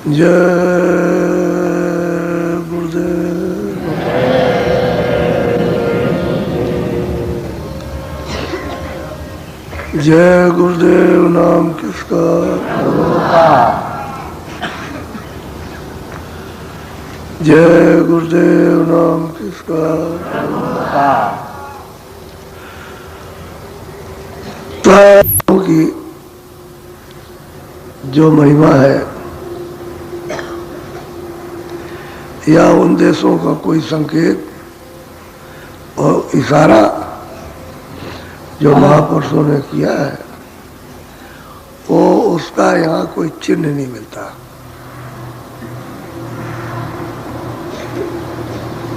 जय गुरुदेव। जय गुरुदेव नाम किसका? जय गुरुदेव नाम किसका? की जो महिमा है या उन देशों का कोई संकेत और इशारा जो महापुरुषों ने किया है, वो उसका यहाँ कोई चिन्ह नहीं मिलता।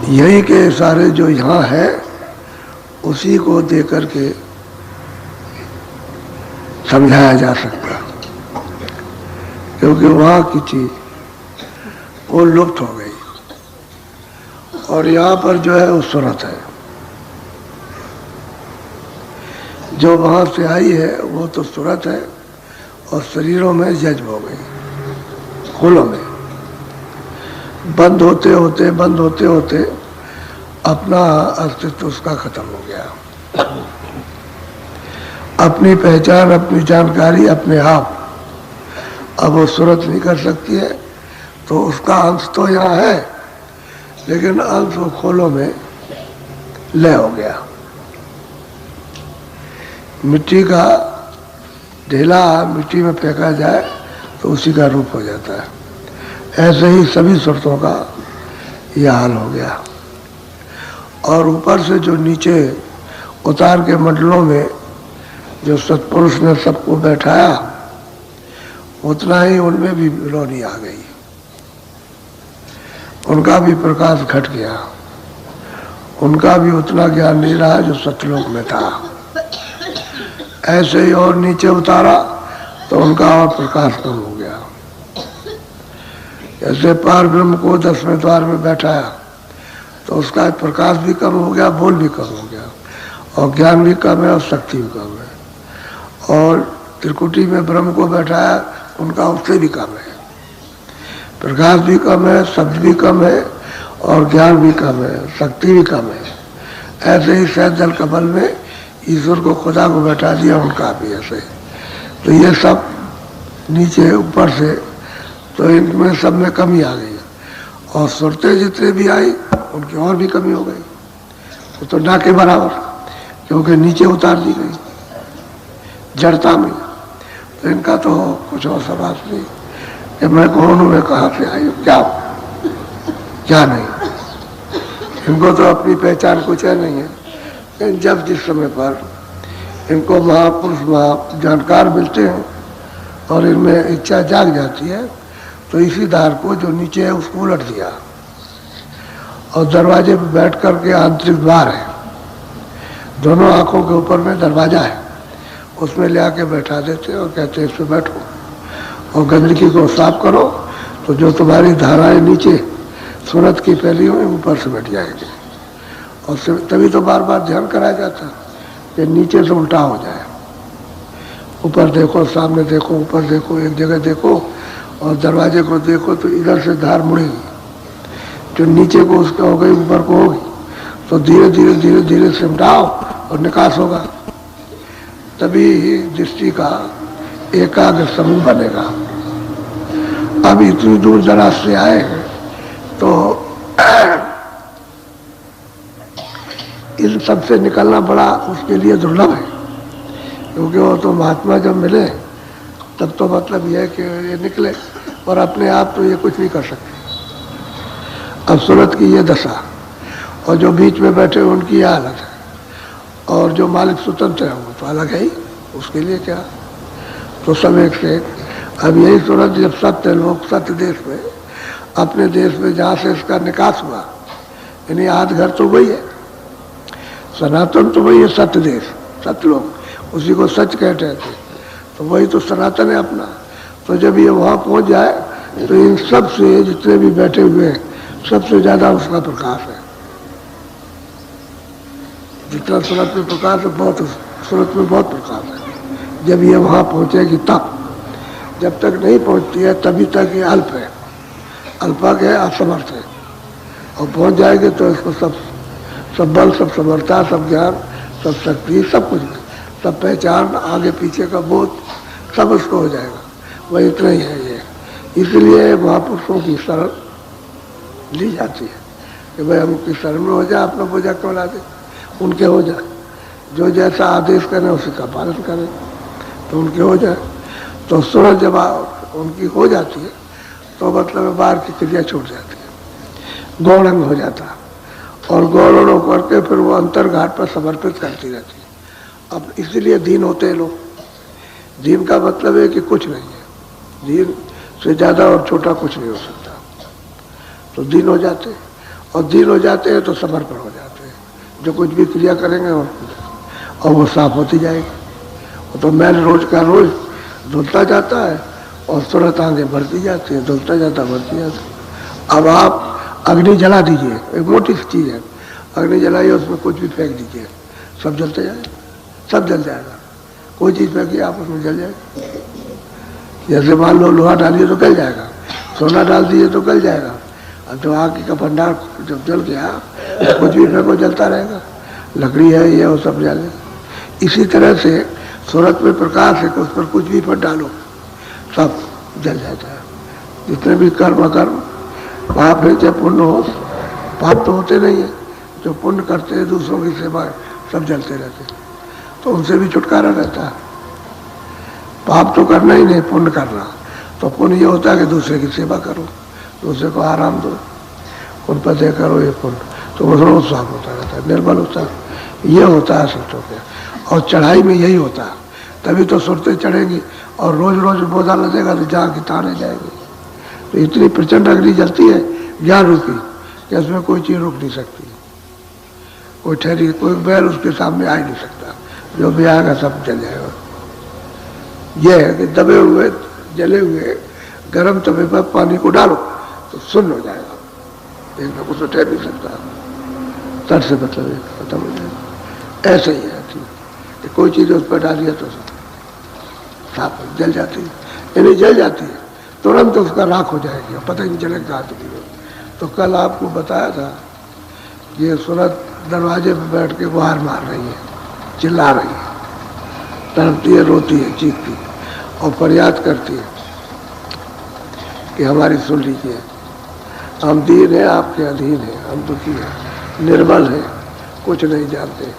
यही के इशारे जो यहाँ है उसी को दे करके समझाया जा सकता, क्योंकि वहाँ की चीज वो लुप्त हो गई और यहाँ पर जो है वो सूरत है। जो वहाँ से आई है वो तो सूरत है और शरीरों में जज्ब हो गई, खुलों में बंद होते होते अपना अस्तित्व उसका खत्म हो गया। अपनी पहचान, अपनी जानकारी अपने आप अब वो सूरत नहीं कर सकती है, तो उसका अंश तो यहाँ है लेकिन अंश वो खोलों में लय हो गया। मिट्टी का ढेला मिट्टी में फेंका जाए तो उसी का रूप हो जाता है। ऐसे ही सभी सूरतों का यह हाल हो गया। और ऊपर से जो नीचे उतार के मंडलों में जो सत्पुरुष ने सबको बैठाया, उतना ही उनमें भी रोनी आ गई, उनका भी प्रकाश घट गया, उनका भी उतना ज्ञान नहीं रहा जो सतलोक में था। ऐसे ही और नीचे उतारा तो उनका और प्रकाश कम हो गया। जैसे पार ब्रह्म को 10वें द्वार में बैठाया तो उसका प्रकाश भी कम हो गया, बोल भी कम हो गया, और ज्ञान भी कम है और शक्ति भी कम है। और त्रिकुटी में ब्रह्म को बैठाया, उनका उससे भी कम है, प्रकाश भी कम है, शब्द भी कम है और ज्ञान भी कम है, शक्ति भी कम है। ऐसे ही सहज जल कमल में ईश्वर को, खुदा को बैठा दिया, उनका भी ऐसे। तो ये सब नीचे ऊपर से, तो इनमें सब में कमी आ गई और सुरतें जितने भी आई उनकी और भी कमी हो गई। तो ना के बराबर, क्योंकि नीचे उतार दी गई जड़ता में। तो इनका तो कुछ और सवाल नहीं कि मैं कौन हूँ, मैं कहाँ से आई हूँ, क्या नहीं। इनको तो अपनी पहचान कुछ है नहीं है। लेकिन जब जिस समय पर इनको महापुरुष जानकार मिलते हैं और इनमें इच्छा जाग जाती है, तो इसी धार को जो नीचे है उसको उलट दिया और दरवाजे पर बैठ करके, आंतरिक द्वार है, दोनों आंखों के ऊपर में दरवाजा है, उसमें ले आके बैठा देते और कहते हैं इस पे बैठो और गंदगी को साफ करो, तो जो तुम्हारी धाराएं नीचे सूरत की फैली हुई ऊपर से बैठ जाएगी। और तभी तो बार बार ध्यान कराया जाता कि नीचे से उल्टा हो जाए। ऊपर देखो, सामने देखो, ऊपर देखो, एक जगह देखो और दरवाजे को देखो तो इधर से धार मुड़ेगी, जो नीचे को उसका हो गई ऊपर को होगी, तो धीरे धीरे धीरे धीरे सिमटाओ और निकास होगा, तभी दृष्टि का एकाग्र समूह बनेगा। अब इतनी दूर दराज से आए तो इन सब से निकलना बड़ा उसके लिए दुर्लभ है, क्योंकि वो तो महात्मा जब मिले तब तो मतलब यह है कि ये निकले और अपने आप तो ये कुछ नहीं कर सकते। अब सूरत की ये दशा और जो बीच में बैठे उनकी यह हालत है, और जो मालिक स्वतंत्र है वो तो अलग है ही, उसके लिए क्या। तो सब एक से एक। अब यही सूरत जब सत्य लोग सत्य देश में, अपने देश में जहाँ से इसका निकास हुआ, यानी आध घर तो वही है, सनातन तो वही है, सत्य देश, सत्य लोग, उसी को सच कहते थे, तो वही तो सनातन है अपना। तो जब ये वहाँ पहुँच जाए तो इन सब से जितने भी बैठे हुए हैं सबसे ज्यादा उसका प्रकाश है। जितना सूरत में प्रकाश है, बहुत सूरत में बहुत प्रकाश है। जब ये वहाँ पहुँचेगी तब, जब तक नहीं पहुंचती है तभी तक ये अल्प है, अल्पक है, असमर्थ है। और पहुंच जाएंगे तो इसको सब बल, सब समर्था, सब ज्ञान, सब शक्ति, सब कुछ, सब पहचान, आगे पीछे का बोध सब उसको हो जाएगा। वह इतना ही है ये। इसलिए महापुरुषों की शरण ली जाती है कि भाई हम उनकी शरण में हो जाए, अपना बोझा क्यों ला दे, उनके हो जाए, जो जैसा आदेश करें उसी का पालन करें तो उनके हो जाए। तो सूरज जब उनकी हो जाती है तो मतलब बाहर की क्रिया छूट जाती है, गौणंग हो जाता है, और गौण होकर के फिर वो अंतर्घाट पर समर्पित करती रहती है। अब इसीलिए दीन होते हैं लोग। दीन का मतलब है कि कुछ नहीं है, दीन से ज़्यादा और छोटा कुछ नहीं हो सकता। तो दीन हो जाते हैं, और दीन हो जाते हैं तो समर्पण हो जाते हैं। जो कुछ भी क्रिया करेंगे और वो साफ होती जाएगी। वो तो मैल रोज का रोज धुलता जाता है और सूरत आगे बढ़ती जाती है, धुलता जाता बढ़ती जाती है। अब आप अग्नि जला दीजिए, एक मोटी सी चीज़ है, अग्नि जलाइए, उसमें कुछ भी फेंक दीजिए, सब जलते जाएगा, सब जल जाएगा। कोई चीज़ फेंकिए आप उसमें जल जाएगा। जैसे मान लो लोहा डालिए तो गल जाएगा, सोना डाल दीजिए तो गल जाएगा। अब जो आग का भंडार जब जल गया तो कुछ भी फेंको जलता रहेगा, लकड़ी है ये वो सब जले। इसी तरह से सूरत में प्रकाश है कि उस पर कुछ भी पर डालो सब जल जाता है। जितने भी कर्म पाप है चाहे पुण्य हो, पाप तो होते नहीं है, जो पुण्य करते हैं दूसरों की सेवा सब जलते रहते हैं, तो उनसे भी छुटकारा रहता है। पाप तो करना ही नहीं, पुण्य करना। तो पुण्य ये होता है कि दूसरे की सेवा करो, दूसरे को आराम दो, उन पर दे करो, ये पुण्य। तो वो रोज साफ होता रहता है, निर्मल होता है। ये होता है संतों के। और चढ़ाई में यही होता है, तभी तो सुरतें चढ़ेंगी, और रोज रोज बोझा लगेगा तो जहाँ की ताने जाएगी। तो इतनी प्रचंड अग्नि जलती है ज्ञान रूपी कि इसमें कोई चीज़ रुक नहीं सकती, कोई ठहरी, कोई बैल उसके सामने आ ही नहीं सकता। जो भी आएगा सब जल जाएगा। यह है कि दबे हुए जले हुए गर्म तवे पर पानी को डालो तो सुन्न हो जाएगा, देखना कुछ तो ठहर नहीं सकता, तर से मतलब खत्म हो जाएगा। ऐसे ही है कि कोई चीज़ उस पर डाली है तो साफ जल जाती है, यानी जल जाती है तुरंत उसका राख हो जाएगी, पता ही नहीं चलेगा कहाँ चली गई। तो कल आपको बताया था ये सूरत दरवाजे पर बैठ के बाहर मार रही है, चिल्ला रही है, तड़पती है, रोती है, चीखती है और फरियाद करती है कि हमारी सुन लीजिए, हम दीन है, आपके अधीन है, हम दुखी हैं, निर्बल हैं, कुछ नहीं जानते,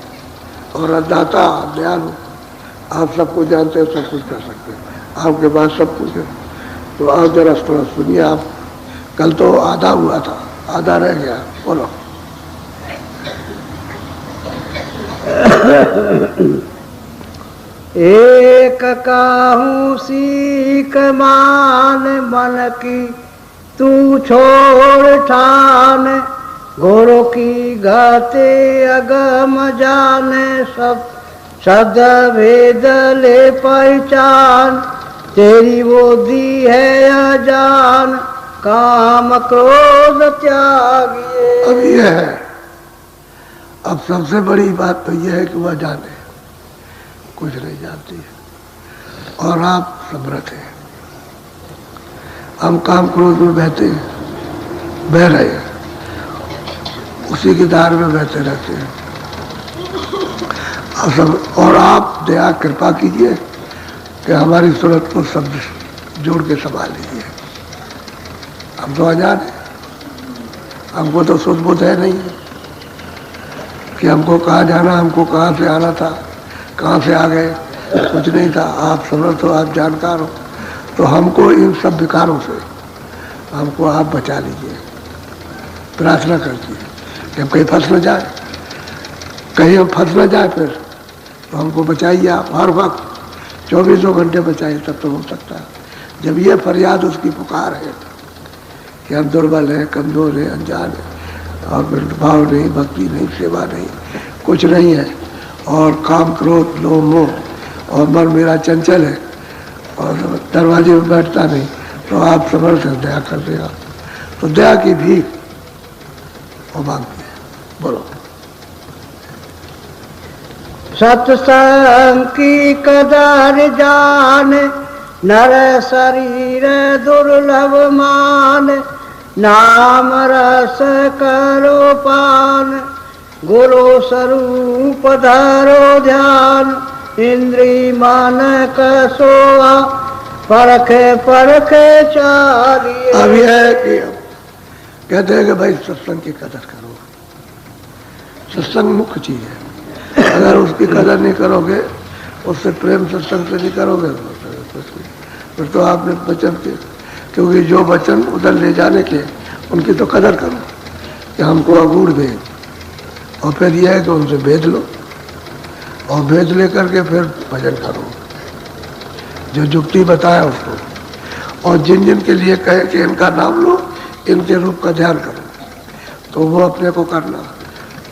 और अन्नदाता दयालु, आप सबको जानते हैं, सब कुछ कर सकते हैं, आपके पास सब कुछ है। तो आप जरा थोड़ा सुनिए। आप कल तो आधा हुआ था, आधा रह गया, बोलो। एक काहू सीख मान मन की तू छोड़ ठान, घोरों की गाते अगम जाने सब सद भेद ले पहचान, तेरी वो दी है अजान काम क्रोध त्यागिए। अब यह है, अब सबसे बड़ी बात तो यह है कि वह जाने, कुछ नहीं जानती है और आप समर्थ हैं। हम काम क्रोध में बहते हैं, बह रहे हैं, उसी की धार में बहते रहते हैं। और आप दया कृपा कीजिए कि हमारी सूरत को सब जोड़ के संभाल लीजिए। हम तो अजान हैं, हमको तो सुध बुध है नहीं कि हमको कहाँ जाना, हमको कहाँ से आना था, कहाँ से आ गए, कुछ नहीं था। आप समर्थ हो, आप जानकार हो, तो हमको इन सब विकारों से हमको आप बचा लीजिए। प्रार्थना करती है कि हम कहीं फंस न जाए, कहीं हम फंस न जाए, फिर तो हमको बचाइए आप हर वक्त, 24 घंटे बचाइए, तब तो हो सकता है। जब ये फरियाद उसकी पुकार है कि हम दुर्बल हैं, कमज़ोर हैं, अनजान हैं, और भाव नहीं, भक्ति नहीं, सेवा नहीं, कुछ नहीं है, और काम क्रोध लोभ मोह और मन मेरा चंचल है और दरवाजे में बैठता नहीं, तो आप समर्थ हैं, दया कर देगा। तो दया की भीख वो मांगती है। बोलो। सत्संग की कदर जान नर शरीर दुर्लभ मान, नाम रस करो पान, गुरु स्वरूप धरो ध्यान, इंद्री मन कसोआ, परखे परखे चालिए। अब यह है कि कहते हैं कि भाई सत्संग की कदर करो, सत्संग मुख्य चीज है। अगर उसकी कदर नहीं करोगे, उससे प्रेम सत्संग से नहीं करोगे फिर तो आपने वचन के, क्योंकि जो वचन उधर ले जाने के उनकी तो कदर करो कि हमको अगूढ़ भेज, और फिर यह है कि उनसे भेज लो और भेज लेकर के फिर भजन करो जो जुक्ति बताया उसको, और जिन जिन के लिए कहे कि इनका नाम लो, इनके रूप का ध्यान करो, तो वो अपने को करना।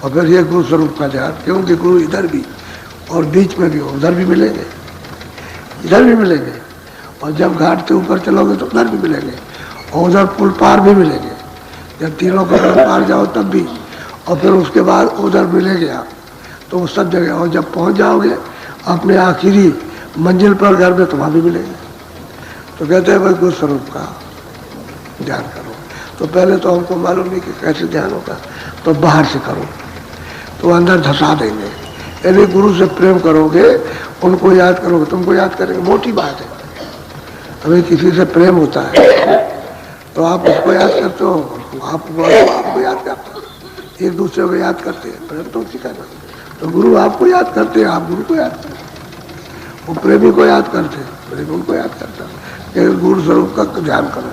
और फिर ये गुरु स्वरूप का ध्यान, क्योंकि गुरु इधर भी और बीच में भी, उधर भी मिलेंगे, इधर भी मिलेंगे, और जब घाट से ऊपर चलोगे तो उधर भी मिलेंगे, और उधर पुल पार भी मिलेंगे। जब तीनों को पुल पार जाओ तब भी, और फिर उसके बाद उधर मिलेंगे आप, तो वो सब जगह। और जब पहुंच जाओगे अपने आखिरी मंजिल पर घर में, तो वहाँ भी मिलेंगे। तो कहते हैं भाई गुरु स्वरूप का ध्यान करो। तो पहले तो हमको मालूम नहीं कि कैसे ध्यान होगा, तो बाहर से करो तो अंदर धसा देंगे। यदि गुरु से प्रेम करोगे, उनको याद करोगे, तुमको याद करेंगे, मोटी बात है। अभी किसी से प्रेम होता है तो आप उसको याद करते हो, आपको याद करते हो, एक दूसरे को याद करते हैं, प्रेम तो उसी का नाम। तो गुरु आपको याद करते हैं, आप गुरु को याद करते हैं, वो प्रेमी को याद करते हैं, प्रेमी उनको याद करता है। गुरु स्वरूप का ध्यान करो,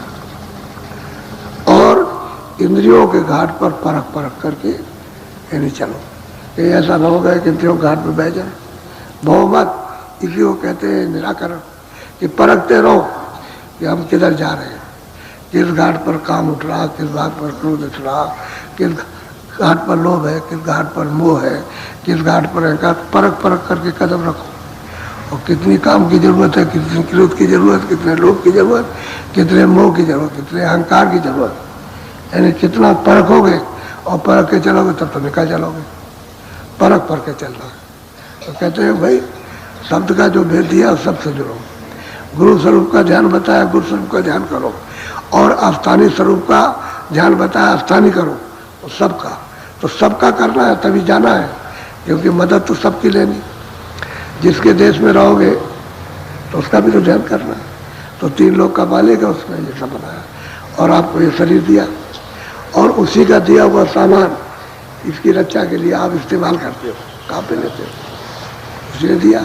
और इंद्रियों के घाट पर परख परख करके नहीं चलो। ये ऐसा न होगा कि इंद्रियों घाट पर बह जाए, बहुमत इसी को कहते हैं निराकरण, कि परखते रहो कि हम किधर जा रहे हैं, किस घाट पर काम उठ रहा, किस घाट पर क्रोध उठ रहा, किस घाट पर लोभ है, किस घाट पर मोह है, किस घाट पर अहंकार। परख परख करके कदम रखो, और कितनी काम की जरूरत है, कितनी क्रोध की जरूरत, कितने लोभ की जरूरत, कितने मोह की जरूरत, कितने अहंकार की जरूरत, यानी कितना परखोगे और परख के चलोगे तब तो निकल चलोगे। परख परख के चलना। तो कहते हैं भाई शब्द का जो भेद दिया उस सबसे जुड़ो, गुरु स्वरूप का ध्यान बताया, गुरु स्वरूप का ध्यान करो, और अस्थानी स्वरूप का ध्यान बताया, अस्थानी करो, तो सबका, तो सबका करना है, तभी जाना है, क्योंकि मदद तो सबकी लेनी। जिसके देश में रहोगे तो उसका भी तो ध्यान करना है। तो 3 लोग का मालिक है, उसने ये सब बनाया और आपको ये शरीर दिया, और उसी का दिया हुआ सामान इसकी रक्षा के लिए आप इस्तेमाल करते हो, काम पे लेते हो, उसने दिया,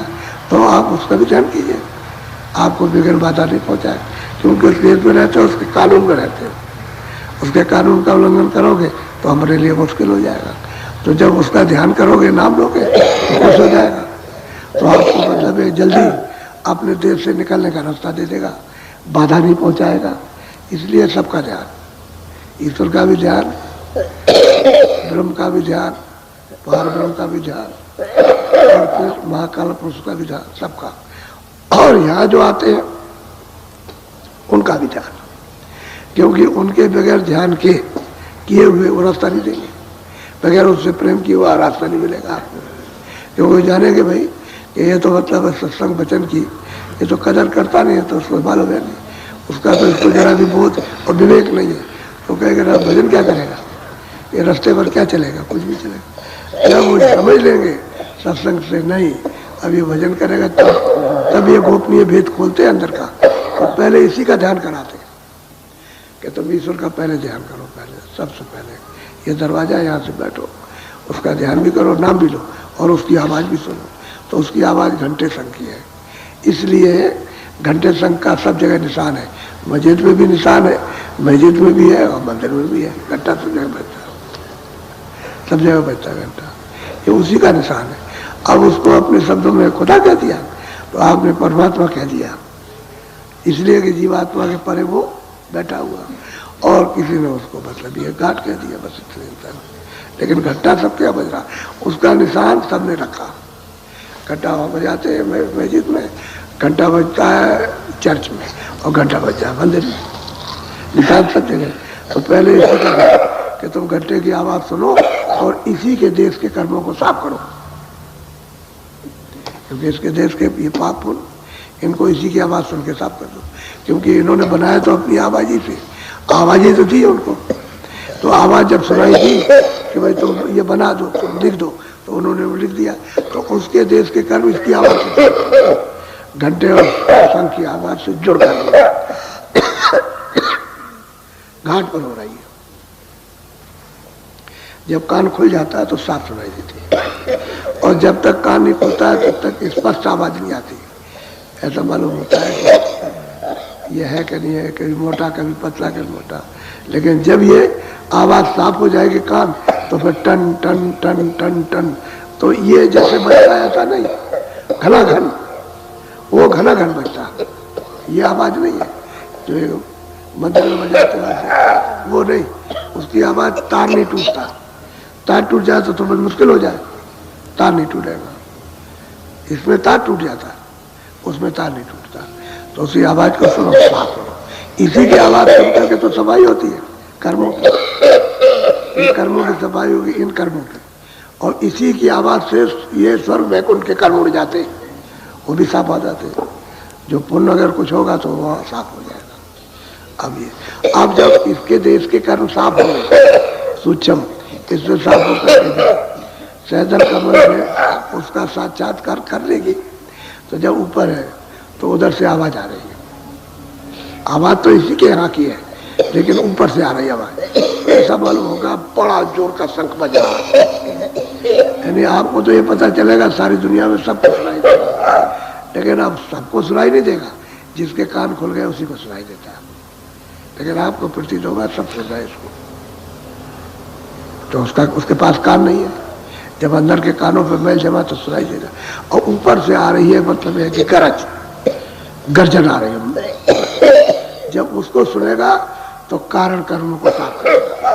तो आप उसका भी ध्यान कीजिए, आपको बिगड़ बाधा नहीं पहुंचाए, क्योंकि उस देश में रहते हो, उसके कानून में रहते हो। उसके कानून का उल्लंघन करोगे तो हमारे लिए मुश्किल हो जाएगा। तो जब उसका ध्यान करोगे, नाम लोगे, तो खुश हो जाएगा, तो आपको मतलब जल्दी अपने देश से निकलने का रास्ता दे देगा, बाधा नहीं पहुंचाएगा। इसलिए सबका ध्यान, ईश्वर का भी ध्यान, ब्रह्म का भी ध्यान, पार ब्रह्म का भी ध्यान, और फिर महाकाल पुरुष का भी ध्यान, सबका। और यहाँ जो आते हैं उनका भी ध्यान, क्योंकि उनके बगैर ध्यान के किए हुए वो रास्ता नहीं देंगे, बगैर उससे प्रेम किए हुआ रास्ता नहीं मिलेगा आपको। क्योंकि जानेंगे भाई कि ये तो मतलब सत्संग वचन की ये तो कदर करता नहीं है, तो उसको मालूम है नहीं, उसका तो इसको जरा भी बोध और विवेक नहीं है, तो कहेगा भजन क्या करेगा, ये रास्ते पर क्या चलेगा, कुछ भी चलेगा। जब वो समझ लेंगे सत्संग से नहीं अब ये भजन करेगा, तब ये गोपनीय भेद खोलते हैं अंदर का। तो पहले इसी का ध्यान कराते कि तुम ईश्वर का पहले ध्यान करो, पहले सबसे पहले ये दरवाजा, यहाँ से बैठो, उसका ध्यान भी करो, नाम भी लो, और उसकी आवाज़ भी सुनो। तो उसकी आवाज़ घंटे संग की है, इसलिए घंटे संग का सब जगह निशान है। मस्जिद में भी निशान है, मस्जिद में भी है और मंदिर में भी है, घंटा सब जगह बजता है, सब जगह बजता है घंटा, ये उसी का निशान है। अब उसको अपने शब्दों में खुदा कह दिया तो आपने परमात्मा कह दिया, इसलिए कि जीवात्मा के परे वो बैठा हुआ, और किसी ने उसको मतलब ये घाट कह दिया, बस इतने। लेकिन घंटा सब क्या बज रहा, उसका निशान सबने रखा। घंटा वहाँ बजाते हैं मस्जिद में, घंटा बजता है चर्च में, और घंटा बजता है मंदिर में, निशान सब जगह। तो पहले इसी का कि तुम घंटे की आवाज़ सुनो और इसी के देश के कर्मों को साफ करो, क्योंकि इसके देश के ये पाप पुण्य इनको इसी की आवाज़ सुन के साफ कर दो, क्योंकि इन्होंने बनाया तो अपनी आवाज़ी से, आवाज़ी तो थी उनको, तो आवाज़ जब सुनाई थी कि भाई तुम ये बना दो, तुम लिख दो, तो उन्होंने वो लिख दिया। तो उसके देश के कर्म इसकी आवाज़ से, घंटे और शंख की आवाज़ से जुड़ कर दिया। घाट पर हो रही है, जब कान खुल जाता है तो साफ सुनाई देती है, और जब तक कान नहीं खुलता है तब तक स्पष्ट आवाज़ नहीं आती। ऐसा मालूम होता है कि ये है कि नहीं है, कभी मोटा कभी पतला कभी मोटा, लेकिन जब ये आवाज़ साफ हो जाएगी कान, तो फिर टन टन टन टन टन, तो ये जैसे बजता है ऐसा नहीं, घना घन, वो घना घन बजता, ये आवाज़ नहीं है जो मंदिर में बजाते हैं वो नहीं, उसकी आवाज़ तार नहीं टूटता, तार टूट जाए तो थोड़ा मुश्किल हो जाए, तार नहीं टूटेगा, इसमें तार टूट जाता है, उसमें तार नहीं टूटता। तो उसी आवाज़ को सुनो, साफ करो, इसी की आवाज़ सुन करके तो सफाई होती है कर्मों की, इन कर्मों की सफाई होगी इन कर्मों की, और इसी की आवाज़ से ये स्वर्ग वैकुंठ के कर्म उड़ जाते, वो भी साफ हो जाते। जो पुण्य अगर कुछ होगा तो वो साफ हो जाएगा। अब जब इसके देश के कर्म साफ हो सूक्ष्म, इससे साफ होकर सहजन कमल में उसका साक्षात्कार कर लेगी, तो जब ऊपर है तो उधर से आवाज आ रही है, आवाज तो इसी के यहाँ की है, लेकिन ऊपर से आ रही आवाज, ऐसा मालूम होगा बड़ा जोर का शंख बज रहा है, यानी आपको तो ये पता चलेगा सारी दुनिया में सबको सुनाई देगा, लेकिन अब सबको सुनाई नहीं देगा, जिसके कान खुल गए उसी को सुनाई देता है, लेकिन आपको प्रतीत होगा सब सुन रहा है इसको, तो उसके पास कान नहीं है, जब अंदर के कानों पे मैल जमा तो सुनाई देगा, और ऊपर से आ रही है मतलब है कि गरज गर्जन आ रही है, जब उसको सुनेगा तो कारण कर्म को साफ करेगा,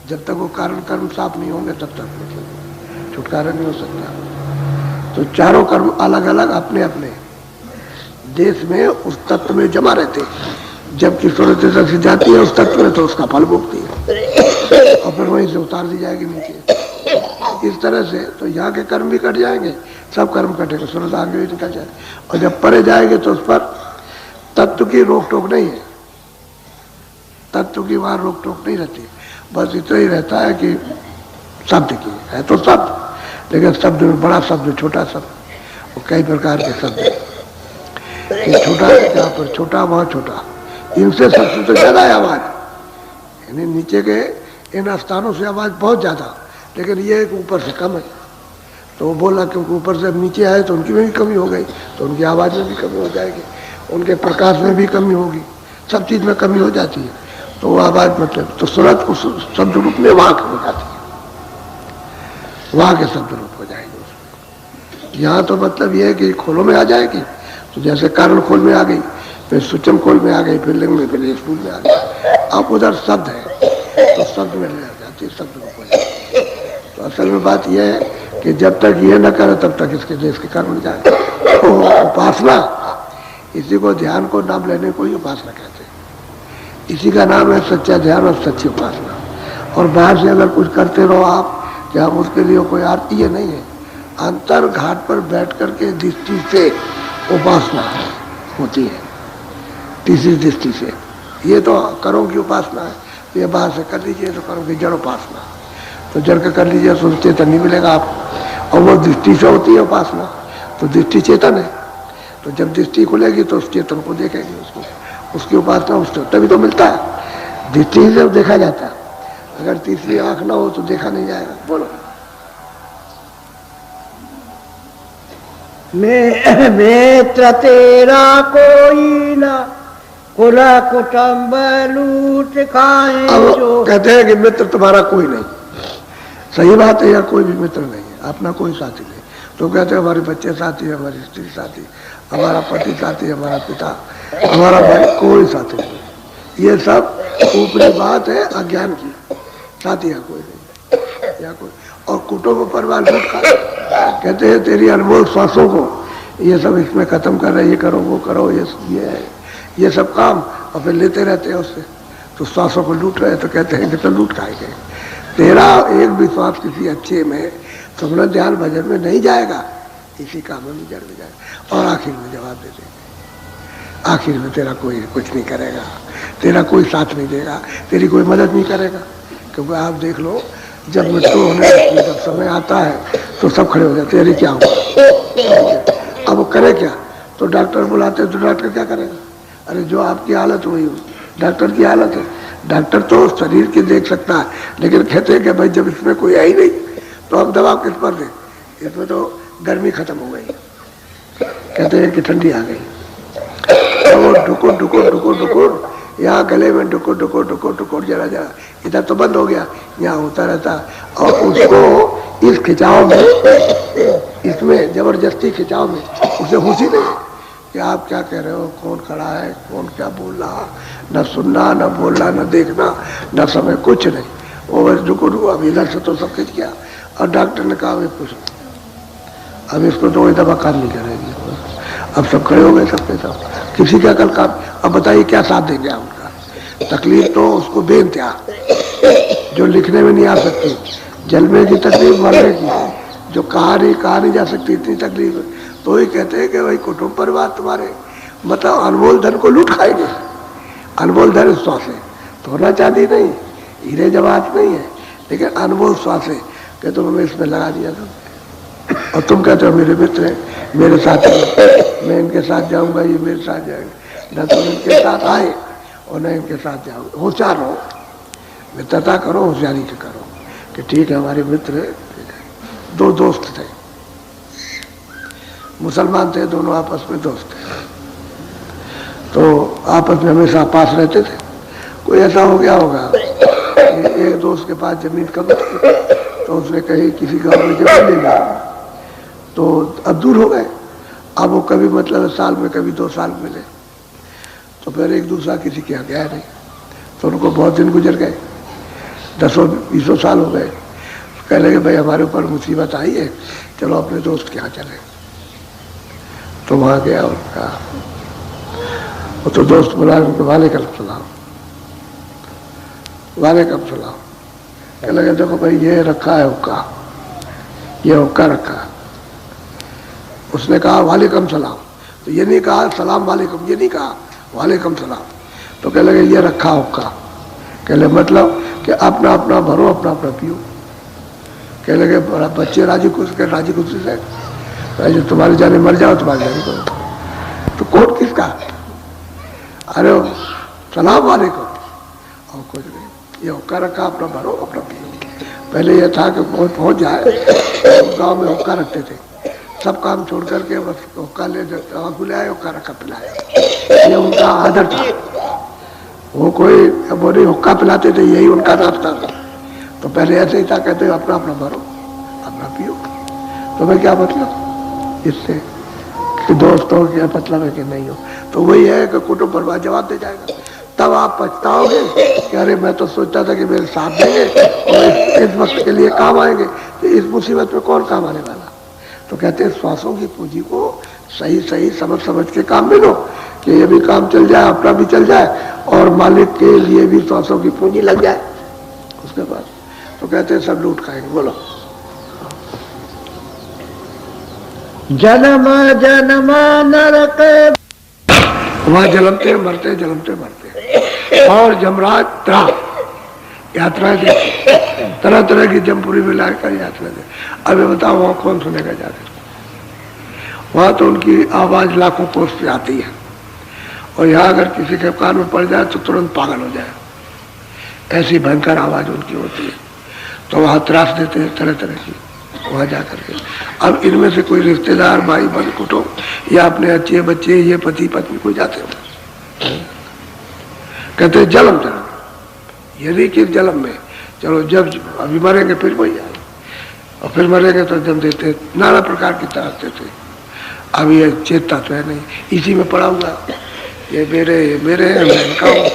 जब तक वो कारण कर्म साफ नहीं होंगे तब तक मतलब छुटकारा नहीं हो सकता। तो चारों कर्म अलग अलग अपने अपने देश में उस तत्व में जमा रहते, जबकि सूर्य से जाती है उस तत्व में तो उसका फल भोगती है, और फिर वहीं से उतार दी जाएगी नीचे। इस तरह से तो यहाँ के कर्म भी कट जाएंगे, सब कर्म कटेंगे, सूर्य आगे भी निकल जाएंगे, और जब परे जाएंगे तो उस पर तत्व की रोक टोक नहीं है, तत्व की वहां रोक टोक नहीं रहती, बस इतना ही रहता है कि शब्द की है तो शब्द, लेकिन शब्द में बड़ा शब्द छोटा शब्द, वो कई प्रकार के शब्द, छोटा जहाँ पर छोटा वहाँ छोटा, इनसे सबसे तो ज्यादा है आवाज, यानी नीचे के इन स्थानों से आवाज बहुत ज्यादा, लेकिन ये एक ऊपर से कम है, तो वो बोला क्योंकि ऊपर से नीचे आए तो उनकी में भी कमी हो गई, तो उनकी आवाज में भी कमी हो जाएगी, उनके प्रकाश में भी कमी होगी, सब चीज में कमी हो जाती है, तो वो आवाज मतलब तो सूरत उस शब्द रूप में वहां हो जाती है, वहां के शब्द रूप हो जाएगी उसमें। यहाँ तो मतलब ये है कि खोलों में आ जाएगी, तो जैसे कारण खोल में आ गई, फिर सूक्ष्म खोल में आ गई, फिर लिंग में, फिर स्कूल में आ गई, अब उधर शब्द है तो शब्द में ले जाती है, शब्द रूप हो जाती है। तो असल में बात यह है कि जब तक ये न करे तब तक इसके देश के कर्म नहीं जाए। तो उपासना, इसी को ध्यान को नाम लेने को ही उपासना कहते हैं, इसी का नाम है सच्चा ध्यान और सच्ची उपासना। और बाहर से अगर कुछ करते रहो आप, क्या उसके लिए कोई अर्थ ये नहीं है, अंतर घाट पर बैठ करके दृष्टि से उपासना होती है, तीसरी दृष्टि से। ये तो करों की उपासना है, ये बाहर से कर लीजिए तो करों की जड़ उपासना, तो जड़ का कर लीजिए तो चेतन नहीं मिलेगा आपको, और वो दृष्टि से होती है उपासना, तो दृष्टि चेतन है, तो जब दृष्टि खुलेगी तो उस चेतन को देखेंगे, उसकी उपासना उससे तभी तो मिलता है, दृष्टि से देखा जाता है, अगर तीसरी आंख ना हो तो देखा नहीं जाएगा। बोलो। मित्र तेरा कोई ना, कुला कुटुंब लूट खाए जो। कहते हैं कि मित्र तुम्हारा कोई नहीं, सही बात है यार, कोई भी मित्र नहीं है, अपना कोई साथी नहीं। तो कहते हैं हमारे बच्चे साथी, हमारी स्त्री साथी, हमारा पति साथी, हमारा पिता, हमारा भाई, कोई साथी नहीं। ये सब ऊपरी बात है अज्ञान की, साथी है कोई नहीं या कोई। और कुटुंब परिवार लूट खा, कहते हैं तेरी अनमोल श्वासों को ये सब इसमें खत्म कर रहे, ये करो वो करो, ये सब काम, और फिर लेते रहते हैं उससे, तो श्वासों को लूट रहे, तो कहते हैं कि तो लूट खाएंगे। तेरा एक भी श्वास किसी अच्छे में सुमरन ध्यान भजन में नहीं जाएगा, इसी काम में जड़ में जाए। और आखिर में जवाब दे देंगे, आखिर में तेरा कोई कुछ नहीं करेगा, तेरा कोई साथ नहीं देगा, तेरी कोई मदद नहीं करेगा। क्योंकि आप देख लो, जब मृत्यु होने लगती है, जब समय आता है तो सब खड़े हो जाते हैं, अरे क्या हुआ, अब वो करे क्या? तो डॉक्टर बुलाते हैं, तो डॉक्टर क्या करेगा? अरे जो आपकी हालत हुई डॉक्टर की हालत है। डॉक्टर तो शरीर की देख सकता है, लेकिन कहते हैं कि भाई जब इसमें कोई है ही नहीं तो हम दवा किस पर दें? इसमें तो गर्मी खत्म हो गई, कहते हैं कि ठंडी आ गई। तो वो ढुकुर ढुकुर ढुकुर ढुकुर यहाँ गले में ढुकुर ढुकुर ढुकुर ढुकुर जरा जरा, इधर तो बंद हो गया, यहाँ होता रहता। और उसको इस खिंचाव में, इसमें जबरदस्ती खिंचाव में उसे खुशी नहीं कि आप क्या कह रहे हो, कौन खड़ा है, कौन क्या बोल रहा, न सुनना, न बोलना, न देखना, न समय, कुछ नहीं। वो बस ढुकुर ढुकुर, अब इधर से तो सब खिंच गया। और डॉक्टर ने कहा कुछ अब इसको तो कोई दवा काम नहीं करेगी। अब सब खड़े हो गए, सबके सब, किसी का कल काम। अब बताइए क्या साथ देंगे उनका? तकलीफ तो उसको बेइंतहा, जो लिखने में नहीं आ सकती, जलने की तकलीफ, मरने की, जो कहा नहीं जा सकती, इतनी तकलीफ है। तो ही कहते हैं कि भाई कुटुंब परिवार तुम्हारे मतलब अनमोल धन को लूट खाएंगे। अनमोल धन श्वास है, सोना चांदी नहीं, हीरे जवाहरात नहीं है, लेकिन अनमोल श्वास है कि तुमने इसमें लगा दिया था। और तुम कहते हो मेरे मित्र हैं, मेरे साथ, मैं इनके साथ जाऊंगा, ये मेरे साथ जाएंगे। न तुम इनके साथ आए और न इनके साथ जाओगे। होशियार हो, मित्रता करो, होशियारी से करो कि ठीक है हमारे मित्र है। दो दोस्त थे, मुसलमान थे, दोनों आपस में दोस्त थे, तो आपस में हमेशा पास रहते थे। कोई ऐसा हो गया होगा, एक दोस्त के पास जमीन कम थी, तो उसने कही किसी गांव में जमीन ले लिया, तो अब दूर हो गए। अब वो कभी मतलब साल में कभी 2 साल मिले, तो फिर एक दूसरा किसी के यहाँ गया नहीं, तो उनको बहुत दिन गुजर गए, 10-20 साल हो गए। कह लगे भाई हमारे ऊपर मुसीबत आई है, चलो अपने दोस्त के यहाँ चले। तो वहाँ गया और कहा, वो तो दोस्त बोला उनको वालेकुम सलाम, वालेकुम सलाम। कह लगे देखो भाई ये रखा है हुक्का, ये हुक्का रखा है। उसने कहा वालेकुम सलाम, तो ये नहीं कहा सलाम वालेकुम, ये नहीं कहा वालेकुम सलाम। तो कह लगे ये रखा हुक्का, कह लगे मतलब कि अपना अपना भरो, अपना अपना पियो। कह लगे बच्चे राजी खुशी से, जो तुम्हारे जाने मर जाओ, तुम्हारे जाने करो। तो कोट किसका? अरे सलाम वालेकुम, और कुछ नहीं, ये हुक्का रखा, अपना भरो, अपना पियो। पहले यह था कि पहुंच जाए, गांव में हुक्का रखते थे, सब काम छोड़ करके बस हुक्का ले बुलाए, हुक्का रखा पिलाए, ये उनका आदर था। वो कोई बोले हुक्का पिलाते थे, यही उनका रास्ता था। तो पहले ऐसे ही था, कहते अपना अपना भरो, अपना पियो। तो मैं क्या मतलब इससे कि दोस्तों क्या मतलब है कि नहीं हो? तो वही है कि कुटुंब परिवार जवाब दे जाएगा। तब आप पछताओगे कि अरे मैं तो सोचता था कि मेरे साथ देंगे और इस वक्त के लिए काम आएंगे, तो इस मुसीबत में कौन काम आने वाला? तो कहते हैं श्वासों की पूंजी को सही सही समझ के काम में लो कि ये भी काम चल जाए, अपना भी चल जाए और मालिक के लिए भी श्वासों की पूंजी लग जाए। उसके बाद तो कहते हैं सब लूट खाएंगे। बोलो जन्म जन्म नरक, वहां जलमते मरते जलमते मरते। और जमराज त्रा यात्रा दे, तरह तरह की जमपुरी में लाकर यात्रा दे। अब ये बताओ वहां कौन सुनेगा जाकर? वहां तो उनकी आवाज लाखों कोस पे आती है, और यहाँ अगर किसी के कान में पड़ जाए तो तुरंत पागल हो जाए, ऐसी भयंकर आवाज उनकी होती है। तो वहां त्रास देते हैं तरह तरह की वहां जाकर के। अब इनमें से कोई रिश्तेदार, भाई बंधु कुटुंब या अपने अच्छे बच्चे, ये पति पत्नी कोई जाते हो, कहते हैं जलम जलम, यदि किस जलम में, चलो जब अभी मरेंगे फिर वही आए, और फिर मरेंगे तो जम देते, नाना प्रकार की तरह देते। अब ये चेतता तो है नहीं, इसी में पड़ा हुआ, ये मेरे हैं, मैं इनका हूँ,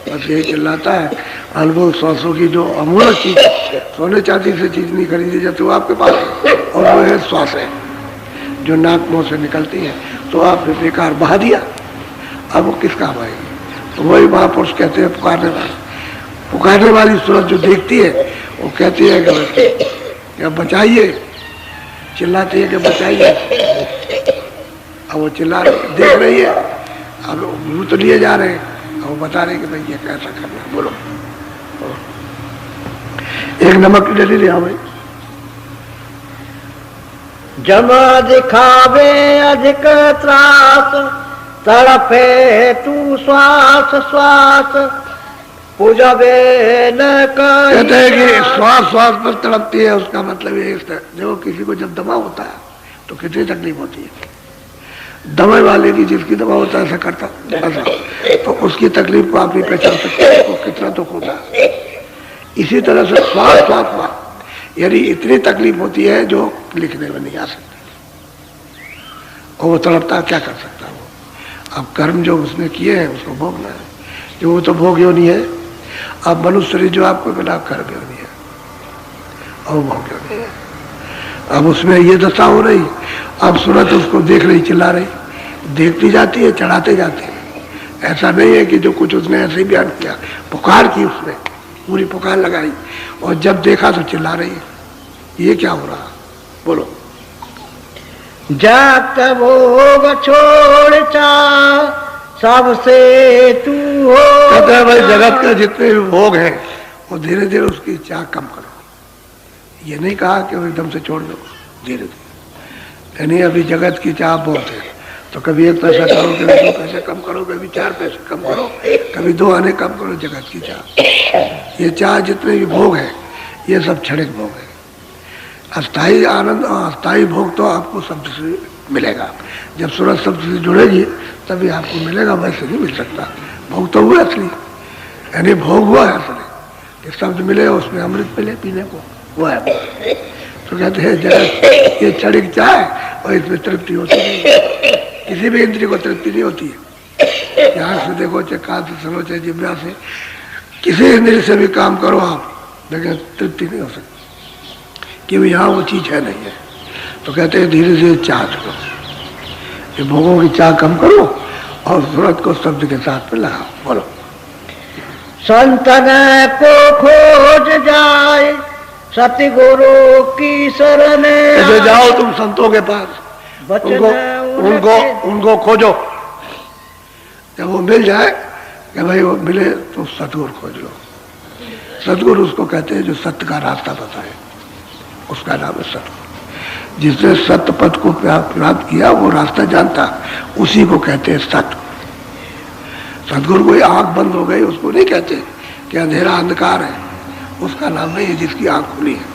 बस यही चिल्लाता है। अनुभव श्वासों की जो अमूल्य चीज, सोने चांदी से चीज नहीं खरीदी जाती, वो आपके पास है, और वो है श्वास है जो नाक मुंह से निकलती है। तो आपने बेकार बहा दिया, अब वो किस काम आएगी? तो वही महापुरुष कहते हैं पुकारने वाली सूरत जो देखती है वो कहती है कि बचाइए, चिल्लाती है कि बचाइए। अब वो चिल्ला देख रही है, अब गुरु तो लिए जा रहे हैं, अब वो बता रहे कि भाई ये कैसा करना है, बोलो। एक नमक की डली ले आओ भाई। जमा दिखावे अधिक त्रास, तड़पे तू श्वास श्वास, पूजबे न कहते हैं कि श्वास श्वास पर तड़पती है, उसका मतलब ये देखो किसी को जब दमा होता है तो कितनी तकलीफ होती है। दमा वाले की जिसकी दमा होता है ऐसा करता ऐसा, तो उसकी तकलीफ को आप नहीं पहचान सकते, उसको कितना दुख होता है। इसी तरह से श्वास श्वास पर यानी इतनी तकलीफ होती है जो लिखने में नहीं आ सकती, और वो तड़पता क्या कर सकता है वो। अब कर्म जो उसने किए हैं उसको भोगना है, जो वो तो भोग योनि है। अब मनुष्य शरीर जो आपको मिला कर्म योनि है और भोग योनि है। अब उसमें ये दशा हो रही, अब सूरत उसको देख रही, चिल्ला रही, देखती जाती है, चढ़ाते जाते हैं। ऐसा नहीं है कि जो कुछ उसने ऐसे ही बयान किया, पुकार की उसने, पूरी पुकार लगाई, और जब देखा तो चिल्ला रही है, ये क्या हो रहा, बोलो। जात भोग छोड़ चा सबसे तू हो। कहते हैं भाई जगत के जितने भी भोग हैं वो धीरे धीरे उसकी चाह कम करो। ये नहीं कहा कि वो एकदम से छोड़ दो, धीरे धीरे। यानी अभी जगत की चाह बहुत है, तो कभी 1 पैसा करो, कभी 2 पैसे कम करो, कभी 4 पैसे कम करो, कभी 2 आने कम करो, जगत की चाह। ये चाह जितने भी भोग है ये सब क्षणिक भोग है। अस्थाई आनंद और अस्थाई भोग तो आपको शब्द से मिलेगा। जब सूरज शब्द से जुड़ेगी तभी आपको मिलेगा, वैसे नहीं मिल सकता। भोग तो हुआ असली, यानी भोग हुआ है असली। शब्द मिले उसमें अमृत मिले पीने को, वो है। तो कहते हैं जगत ये क्षणिक चाह और इसमें तृप्ति होती नहीं, किसी भी इंद्रिय को तृप्ति नहीं होती है। यहाँ से देखो, चाहे कान से सुनो, चाहे जिह्वा से, किसी इंद्रिय से भी काम करो आप, लेकिन तृप्ति नहीं हो सकती, क्योंकि यहाँ वो चीज है नहीं है। तो कहते हैं धीरे धीरे चाह छोड़ो, ये भोगों की चाह कम करो और सूरत को शब्द के साथ में लगाओ, बोलो। संतन को खोज जाए सतगुरु की शरण, ऐसे जाओ तुम संतों के पास, उनको खोजो। जब वो मिल जाए कि भाई वो मिले तो सतगुरु खोज लो। सतगुरु उसको कहते हैं जो सत्य का रास्ता बताए, उसका नाम है सतगुरु। जिसने सत्य पद को प्राप्त किया वो रास्ता जानता, उसी को कहते हैं सत्य। सतगुरु कोई आंख बंद हो गई उसको नहीं कहते कि अंधेरा अंधकार है, उसका नाम नहीं है जिसकी आंख खुली है।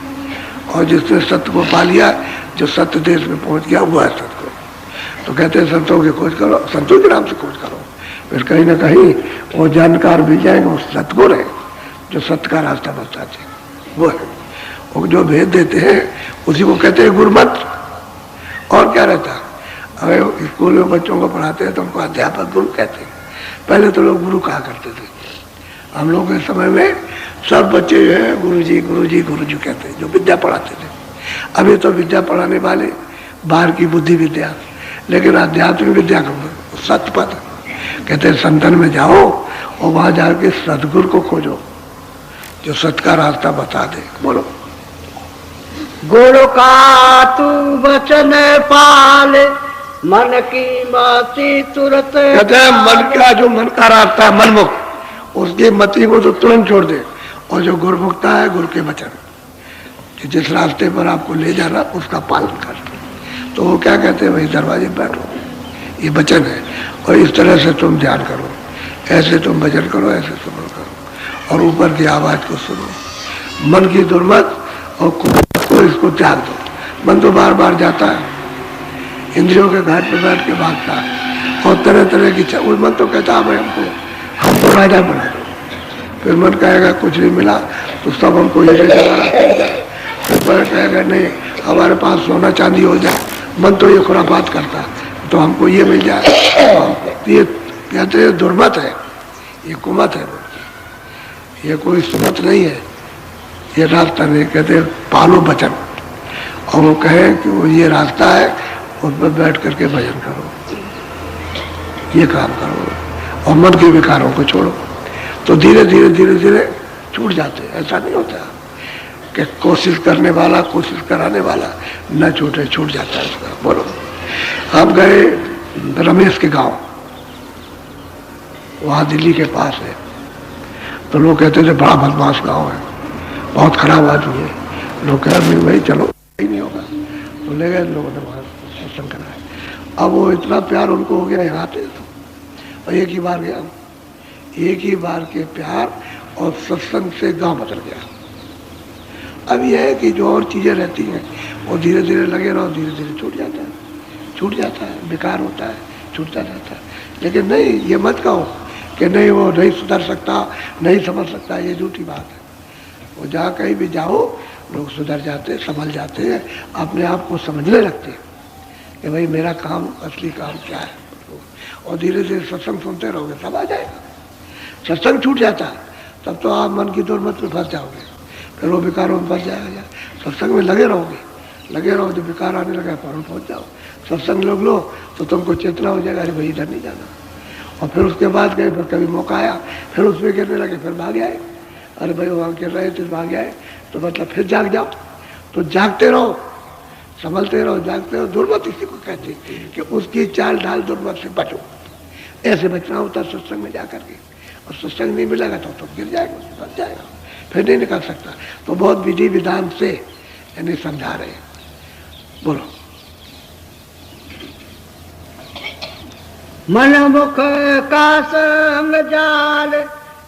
और जिसने सत्य को पा लिया, जो सत्य देश में पहुंच गया, वो है सतगुरु। तो कहते हैं संतों की खोज करो, संतों के नाम से खोज करो, फिर कहीं ना कहीं वो जानकार मिल जाएंगे। वो सतगुरु है जो सत्य का रास्ता बताते, वो है। वो जो भेद देते हैं उसी को कहते हैं गुरुमत। और क्या रहता है, अगर स्कूल में बच्चों को पढ़ाते हैं तो उनको अध्यापक गुरु कहते हैं। पहले तो लोग गुरु कहा करते थे, हम लोग के समय में सब बच्चे जो है गुरुजी गुरुजी गुरुजी कहते हैं, जो विद्या पढ़ाते थे। अभी तो विद्या पढ़ाने वाले बाहर की बुद्धि विद्या, लेकिन आध्यात्मिक विद्या को सत्य पद कहते हैं। संतन में जाओ और वहां जाके सदगुरु को खोजो जो सत्य का रास्ता बता दे, बोलो। गुरु का तू वचन पाले मन की मति तुरंत। कहते हैं मन का जो मन का रास्ता है मनमुख, उसकी मति को तो तुरंत छोड़ दे। और जो गुरुमुखता है गुरु के वचन, जिस रास्ते पर आपको ले जाना उसका पालन कर। तो वो क्या कहते हैं, भाई दरवाजे बैठो, ये वचन है, और इस तरह से तुम ध्यान करो, ऐसे तुम भजन करो, ऐसे सुमन करो, और ऊपर की आवाज को सुनो। मन की दुर्मत और कुमत को इसको त्याग दो। मन तो बार बार जाता है, इंद्रियों के घाट पे बैठ के भागता है, और तरह तरह की मन तो कहता है भाई हमको राजा बना दो। फिर मन कहेगा कुछ नहीं मिला तो सब हमको ये फिर कहेगा नहीं हमारे पास सोना चांदी हो जाए। मन तो ये खुरापात करता तो हमको ये मिल जाए। ये कहते हैं दुर्मत है, ये कुमत है, ये कोई सुमत नहीं है, ये रास्ता नहीं। कहते पालो वचन, और वो कहे कि वो ये रास्ता है, उस पर बैठ करके भजन करो, ये काम करो, और मन के विकारों को छोड़ो। तो धीरे धीरे धीरे धीरे छूट जाते हैं। ऐसा नहीं होता कि कोशिश करने वाला, कोशिश कराने वाला न छूटे, छूट जाता है उसका। बोलो, हम गए रमेश के गांव, वहां दिल्ली के पास है, तो लोग कहते थे बड़ा बदमाश गांव है, बहुत खराब आदमी है। लोग कह रहे भाई चलो ही नहीं होगा, तो ले गए लोगों ने वहां सत्संग कराया। अब वो इतना प्यार उनको हो गया यहाँ आते तो, और एक ही बार गया, एक ही बार के प्यार और सत्संग से गांव बदल गया। अब यह है कि जो और चीजें रहती हैं वो धीरे धीरे लगे रहो, धीरे धीरे छूट जाता है, छूट जाता है, बेकार होता है, छूटता जाता है। लेकिन नहीं, ये मत कहो कि नहीं वो नहीं सुधर सकता, नहीं समझ सकता, ये झूठी बात है। वो जहाँ कहीं भी जाओ लोग सुधर जाते, संभल जाते हैं, अपने आप को समझने लगते हैं कि भाई मेरा काम, असली काम क्या है। और धीरे धीरे सत्संग सुनते रहोगे, सब आ जाएगा। सत्संग छूट जाता है तब तो आप मन की दुर्मत में फंस जाओगे, फिर वो विकारों में फंस जाएगा। सत्संग में लगे रहोगे, लगे रहो, जब विकार आने लगा पर पहुंच जाओ। सत्संग लोग लो तो तुमको चेतना हो जाएगा, अरे भाई इधर नहीं जाना। और फिर उसके बाद गए, फिर कभी मौका आया, फिर उसमें गिरने लगे, फिर भाग आए, अरे भाई वहाँ गिर रहे थे भाग आए, तो मतलब फिर जाग जाओ। तो जागते रहो, संभलते रहो, जागते रहो। दुर्मत इसी को कहते हैं कि उसकी चाल ढाल दुर्मत से बचो। ऐसे बचना होता है सत्संग में जाकर के, और सत्संग नहीं मिलेगा तो गिर जाएगा, बच जाएगा, फिर नहीं निकल सकता। तो बहुत विधि विधान से यानी समझा रहे हैं। बोलो, मन मुख का संग जाल,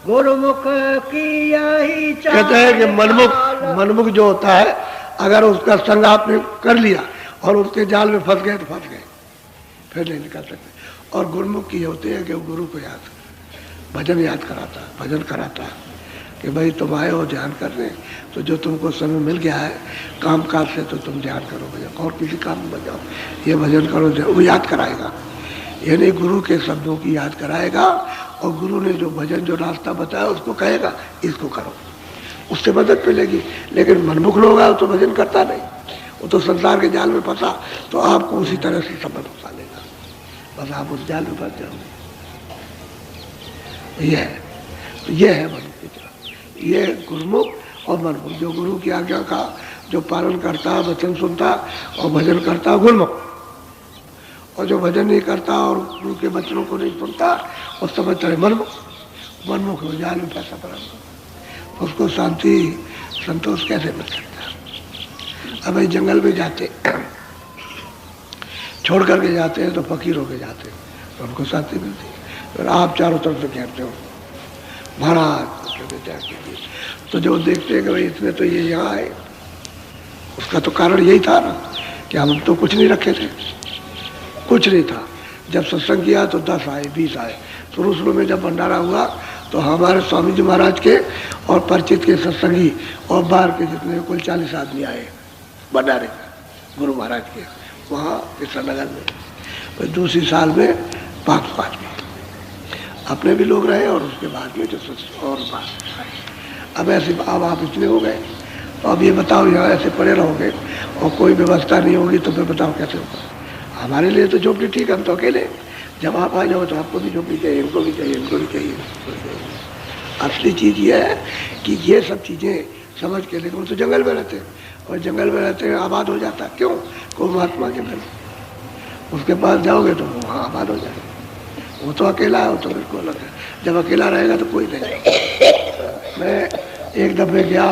गुरुमुख की यही चाल। कहते हैं कि मनमुख जो होता है, अगर उसका संग आपने कर लिया और उसके जाल में फंस गए तो फंस गए, फिर नहीं निकल सकते। और गुरुमुख की होते हैं कि वो गुरु को याद, भजन याद कराता, भजन कराता कि भाई तुम आए हो ध्यान करने, तो जो तुमको समय मिल गया है काम काज से, तो तुम ध्यान करो भजन, और किसी काम में बजाओ, ये भजन करो, वो याद कराएगा। यानी गुरु के शब्दों की याद कराएगा, और गुरु ने जो भजन, जो रास्ता बताया उसको कहेगा इसको करो, उससे मदद मिलेगी। लेकिन मनमुख लोग आए तो भजन करता नहीं, वो तो संसार के जाल में फंसा, तो आपको उसी तरह से सबक फंसा लेगा, बस आप उस जाल में फंस जाओगे। ये है, तो ये है मनमुख की तरह, ये गुरुमुख और मनमुख। जो गुरु की आज्ञा का जो पालन करता, वचन सुनता और भजन करता, गुरुमुख। और जो भजन नहीं करता और गुरु के वचनों को नहीं सुनता, और समझता है मनमुख। मनमुख हो जाल में फंसा पड़ा, उसको शांति संतोष कैसे मिल सकता है। अब भाई जंगल में जाते, छोड़ करके जाते हैं तो फकीर होके जाते हैं, तो उनको शांति मिलती है। फिर आप चारों तरफ से घेरते हो महाराज, तो जो देखते हैं कि भाई इसने तो ये यहाँ आए, उसका तो कारण यही था ना कि हम तो कुछ नहीं रखे थे, कुछ नहीं था। जब सत्संग किया तो 10 आए, 20 आए। शुरू में जब भंडारा हुआ तो हमारे स्वामी जी महाराज के और परिचित के सत्संगी और बाहर के जितने कुल 40 आदमी आए भंडारे गुरु महाराज के, वहाँ कृष्णनगर में। फिर दूसरी साल में 5 आदमी अपने भी लोग रहे, और उसके बाद में जो और बात आए। अब ऐसे अब आप इतने हो गए, तो अब ये बताओ यहाँ ऐसे पड़े रहोगे और कोई व्यवस्था नहीं होगी तो फिर बताओ कैसे होगा। हमारे लिए तो झोपड़ी ठीक है, हम तो अकेले। जब आप आ जाओ तो आपको भी झोपड़ी चाहिए, इनको भी चाहिए, इनको भी चाहिए। असली चीज़ ये है कि ये सब चीज़ें समझ के, लेकिन वो तो जंगल में रहते हैं, और जंगल में रहते हैं आबाद हो जाता है। क्यों? कोई महात्मा के घर उसके पास जाओगे तो वहाँ आबाद हो जाएगा। वो तो अकेला है, वो तो बिल्कुल अलग है। जब अकेला रहेगा तो कोई नहीं। मैं एक दफे गया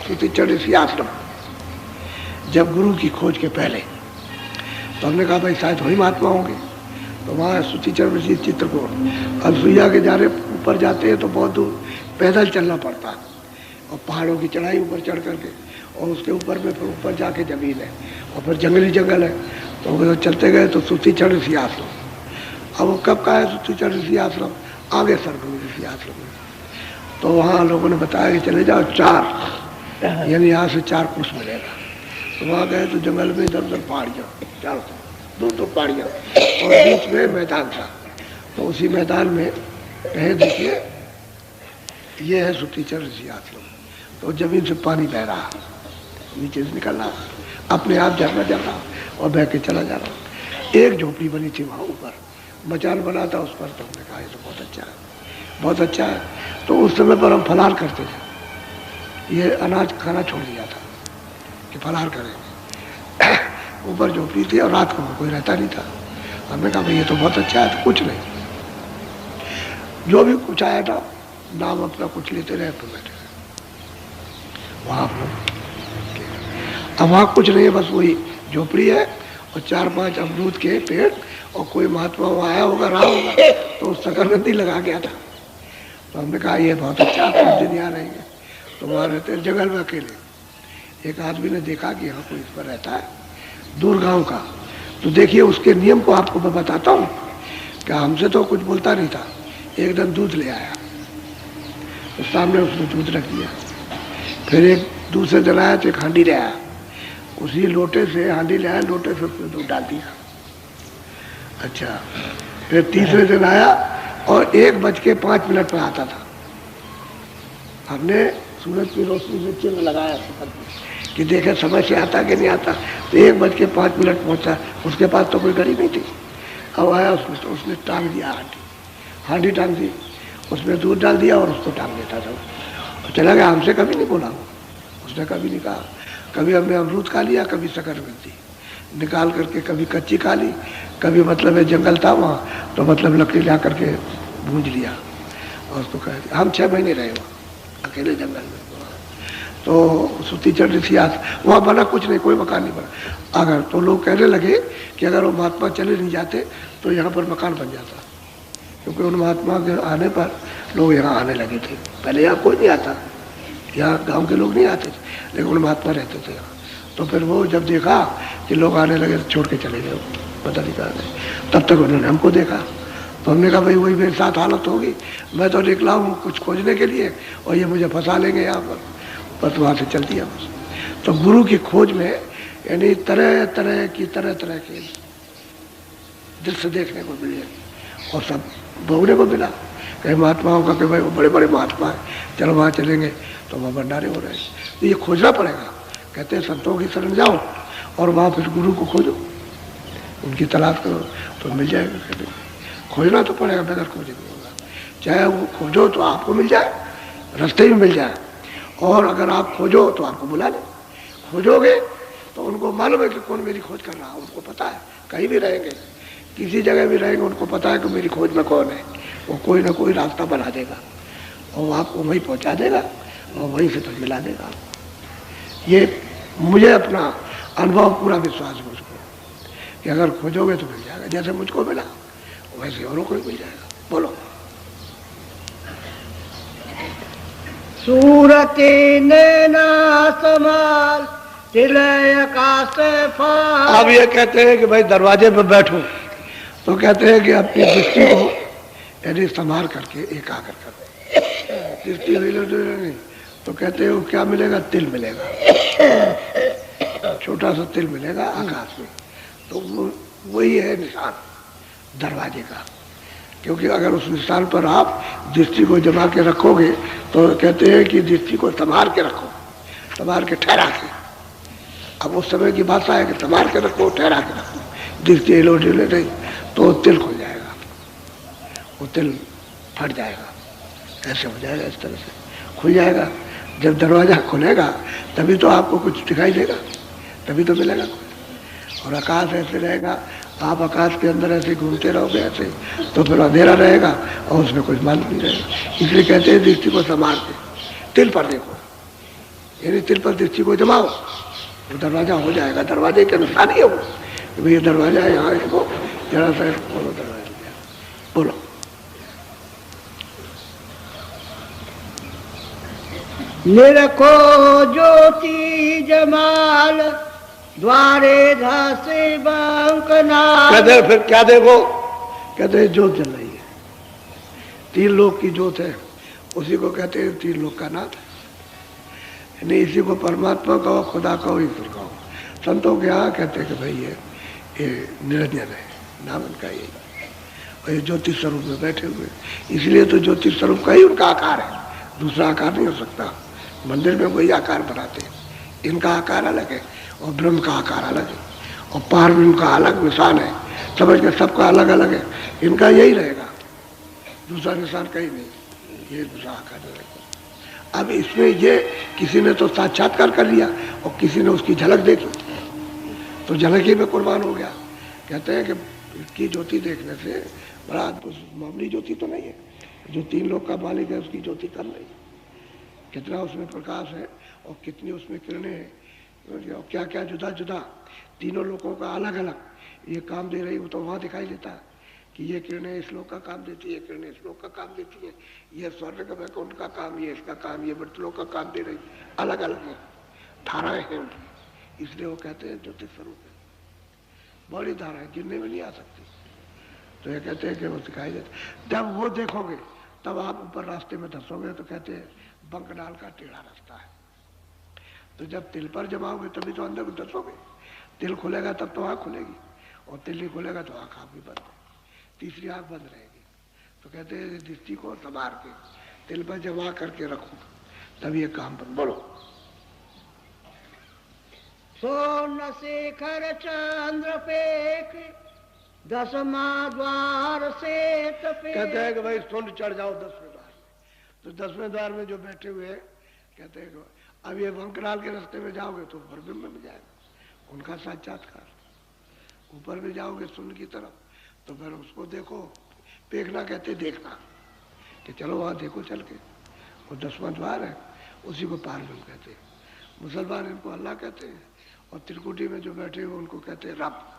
सुतीचर ऋषि आश्रम, जब गुरु की खोज के पहले, तो हमने कहा भाई शायद वही महात्मा होंगे। तो वहाँ सुतीचर ऋषि चित्रकूट, अब सुइया के जाने ऊपर जाते हैं तो बहुत दूर पैदल चलना पड़ता है, और पहाड़ों की चढ़ाई ऊपर चढ़ करके, और उसके ऊपर में फिर ऊपर जाके जमीन है, और फिर जंगली जंगल है। तो वो चलते गए तो सुतीचर ऋषि आश्रम। अब वो कब का है सुतीचर ऋषि आश्रम? आगे सरगुरु ऋषि आश्रम है। तो वहाँ लोगों ने बताया कि चले जाओ 4, यानी यहाँ से 4 कोस मिलेगा। तो वहाँ गए तो जंगल में इधर उधर पहाड़ियाँ, चारों तरफ दूर पहाड़ियाँ, और बीच में मैदान था। तो उसी मैदान में कहे देखिए ये है सुतीचर ऋषि आश्रम। तो जमीन से पानी बह रहा, नीचे से निकल रहा, अपने आप झरना जा रहा और बह के चला जा रहा। एक झोपड़ी बनी थी वहाँ ऊपर, मचान बना था उस पर। तो हमने कहा ये तो बहुत अच्छा है, बहुत अच्छा है। तो उस समय पर हम फलार करते थे, ये अनाज खाना छोड़ दिया था कि फलाहार करेंगे। ऊपर झोपड़ी थी और रात को कोई रहता नहीं था। हमने कहा भाई ये तो बहुत अच्छा है। तो कुछ नहीं, जो भी कुछ आया था नाम अपना कुछ लेते रहे तो बैठे रहे वहाँ आप लोग। अब वहाँ कुछ नहीं है, बस वही झोपड़ी है और 4-5 अमरूद के पेड़, और कोई महात्मा वहाँ आया होगा, रहा होगा, तो शकरकंदी लगा गया था। तो हमने कहा ये बहुत अच्छा, कुछ दिन यहाँ रहेंगे। तो वहाँ रहते हैं जंगल में अकेले। एक आदमी ने देखा कि यहाँ कोई इस पर रहता है, दूर गांव का। तो देखिए उसके नियम को आपको मैं बताता हूँ कि हमसे तो कुछ बोलता नहीं था। एक दिन दूध ले आया, तो सामने उसने दूध रख दिया। फिर एक दूसरे दिन आया तो एक हांडी ले आया, उसी लोटे से हांडी ले आया, लोटे से उसने दूध डाल दिया। अच्छा, फिर तीसरे दिन आया और 1:05 पर आता था। हमने सूरज की रोशनी से चिन्ह लगाया कि देखे समय से आता कि नहीं आता। तो 1:05 पहुंचा, उसके पास तो कोई घड़ी नहीं थी। अब आया, उसने टांग दिया हांडी टांग दी, उसमें दूध डाल दिया और उसको टांग देता था और चला गया। हमसे कभी नहीं बोला, उसने कभी नहीं कहा। कभी हमने अमरूद खा लिया, कभी शकरकंदी निकाल करके, कभी कच्ची खा ली, कभी मतलब जंगल था वहाँ तो मतलब लकड़ी ला करके भूंज लिया और उसको कह दिया। हम 6 महीने रहे वहाँ अकेले जंगल में। तो सूती चढ़ रही थी आज, वहाँ बना कुछ नहीं, कोई मकान नहीं बना। अगर तो लोग कहने लगे कि अगर वो महात्मा चले नहीं जाते तो यहाँ पर मकान बन जाता, क्योंकि उन महात्मा के आने पर लोग यहाँ आने लगे थे। पहले यहाँ कोई नहीं आता, यहाँ गांव के लोग नहीं आते थे, लेकिन उन महात्मा रहते थे यहाँ। तो फिर वो जब देखा कि लोग आने लगे तो छोड़ के चले गए, पता नहीं कहाँ गए। तब तक उन्होंने हमको देखा, तो हमने कहा भाई वही मेरे साथ हालत होगी, मैं तो निकला हूँ कुछ खोजने के लिए और ये मुझे फंसा लेंगे यहाँ पर। बस वहाँ से चल दिया बस। तो गुरु की खोज में यानी तरह तरह के दृश्य देखने को मिले और सब भोगने को मिला। कई महात्माओं का कि भाई वो बड़े बड़े महात्मा है, चलो वहाँ चलेंगे तो वहाँ भंडारे हो रहे हैं। तो ये खोजना पड़ेगा। कहते हैं संतों की शरण जाओ और वहाँ फिर गुरु को खोजो, उनकी तलाश करो तो मिल जाएगा। कहते खोजना तो पड़ेगा, बगैर खोजे नहीं होगा। चाहे वो खोजो तो आपको मिल जाए, रास्ते में मिल जाए, और अगर आप खोजो तो आपको बुला ले। खोजोगे तो उनको मालूम है कि कौन मेरी खोज कर रहा है, उनको पता है। कहीं भी रहेंगे, किसी जगह भी रहेंगे, उनको पता है कि मेरी खोज में कौन है। वो कोई ना कोई रास्ता बना देगा और आपको वहीं पहुंचा देगा और वहीं से फिर मिला देगा। ये मुझे अपना अनुभव पूरा विश्वास है मुझको कि अगर खोजोगे तो मिल जाएगा। जैसे मुझको मिला वैसे औरों को मिल जाएगा। बोलो। सूरती नैना समाल तिलय का सफा। अब ये कहते हैं कि भाई दरवाजे पर बैठो, तो कहते हैं कि अपनी दृष्टि को यानी संभाल करके एकाग्र कर। दृष्टि नहीं तो कहते हो क्या मिलेगा? तिल मिलेगा, छोटा सा तिल मिलेगा आकाश में। तो वही है निशान दरवाजे का। क्योंकि अगर उस निशान पर आप दृष्टि को जमा के रखोगे तो कहते हैं कि दृष्टि को संभाल के रखो, संभाल के ठहरा के। अब उस समय की भाषा है कि संभाल के रखो, ठहरा के रखो। दृष्टि हिलो ढीले नहीं तो तिल खुल जाएगा, वो तिल फट जाएगा, ऐसे हो जाएगा, इस तरह से खुल जाएगा। जब दरवाजा खुलेगा तभी तो आपको कुछ दिखाई देगा, तभी तो मिलेगा कुछ। और आकाश ऐसे रहेगा, आप आकाश के अंदर ऐसे घूमते रहोगे ऐसे, तो फिर अंधेरा रहेगा और उसमें कुछ मालूम नहीं रहेगा। इसलिए कहते हैं दृष्टि को संभाल के तिल पर देखो, यानी तिल पर दृष्टि को जमाओ, वो दरवाजा हो जाएगा। दरवाजे के अनुसार ही हो कि भैया दरवाजा है, यहाँ देखो जरा सा बोलो, दरवाजा बोलो। निरखो ज्योति जमाल द्वारे धासे बंकना। कहते फिर क्या देखो? कहते हैं ज्योत जल रही है, 3 लोक की ज्योत है, उसी को कहते हैं 3 लोक का नाथ। यानी इसी को परमात्मा कहो, खुदा कहो, ईश्वर कहो। संतों के यहाँ कहते हैं कि भाई ये निरंजन है, नाम उनका यही। और ये ज्योतिष स्वरूप में बैठे हुए, इसलिए तो ज्योतिष स्वरूप का ही उनका आकार है, दूसरा आकार नहीं हो सकता। मंदिर में वही आकार बनाते हैं, इनका आकार अलग है और ब्रह्म का आकार अलग है, और पारब्रह्म का अलग निशान है। समझ के सबका अलग अलग है, इनका यही रहेगा, दूसरा निशान कहीं नहीं, ये दूसरा आकार रहेगा। अब इसमें ये किसी ने तो साक्षात्कार कर लिया और किसी ने उसकी झलक देखी, तो झलक ही में कुर्बान हो गया। कहते हैं कि इसकी ज्योति देखने से बड़ा मामूली ज्योति तो नहीं है, जो 3 लोक का मालिक है उसकी ज्योति कम नहीं, कितना उसमें प्रकाश है और कितनी उसमें किरणें हैं, और क्या क्या जुदा जुदा तीनों लोगों का अलग अलग ये काम दे रही, वो तो वहाँ दिखाई देता है कि ये किरणें इस लोक का काम देती है, ये किरणें इस लोक का काम देती है, ये स्वर्ग का वैकुंठ का काम, ये इसका काम, ये मृतलोक का काम दे रही, अलग अलग है, धाराएं हैं उनकी, इसलिए वो कहते हैं ज्योतिष स्वरूप है। बड़ी धाराएं गिनने में नहीं आ सकती, तो ये कहते हैं कि वो दिखाई देते। जब वो देखोगे तब आप ऊपर रास्ते में धसोगे, तो कहते हैं बंकडाल का टेढ़ा रास्ता है। तो जब तिल पर जमाओगे तभी तो अंदर धसोगे, तिल खुलेगा तब तो आँख खुलेगी, और तिल नहीं खुलेगा तो आँख भी बंद है, तीसरी आँख बंद रहेगी। तो कहते हैं दृष्टि को संभाल के तिल पर जमा करके रखो तब ये काम बंद। बोलो। सोन शेखर चंद्र पेख 10वां द्वार से तपे। कहते हैं कि भाई सुन चढ़ जाओ 10वें द्वार में, तो 10वें द्वार में जो बैठे हुए हैं कहते हैं कि अब ये बंकराल के रास्ते में जाओगे तो ब्रह्म में जाएगा, उनका साक्षात्कार। ऊपर में जाओगे सुन की तरफ तो फिर उसको देखो, देखना कहते देखना कि चलो वहाँ देखो चल के, वो 10वां द्वार है, उसी को पारब्रह्म कहते हैं। मुसलमान इनको अल्लाह कहते हैं, और त्रिकुटी में जो बैठे हुए उनको कहते हैं रब,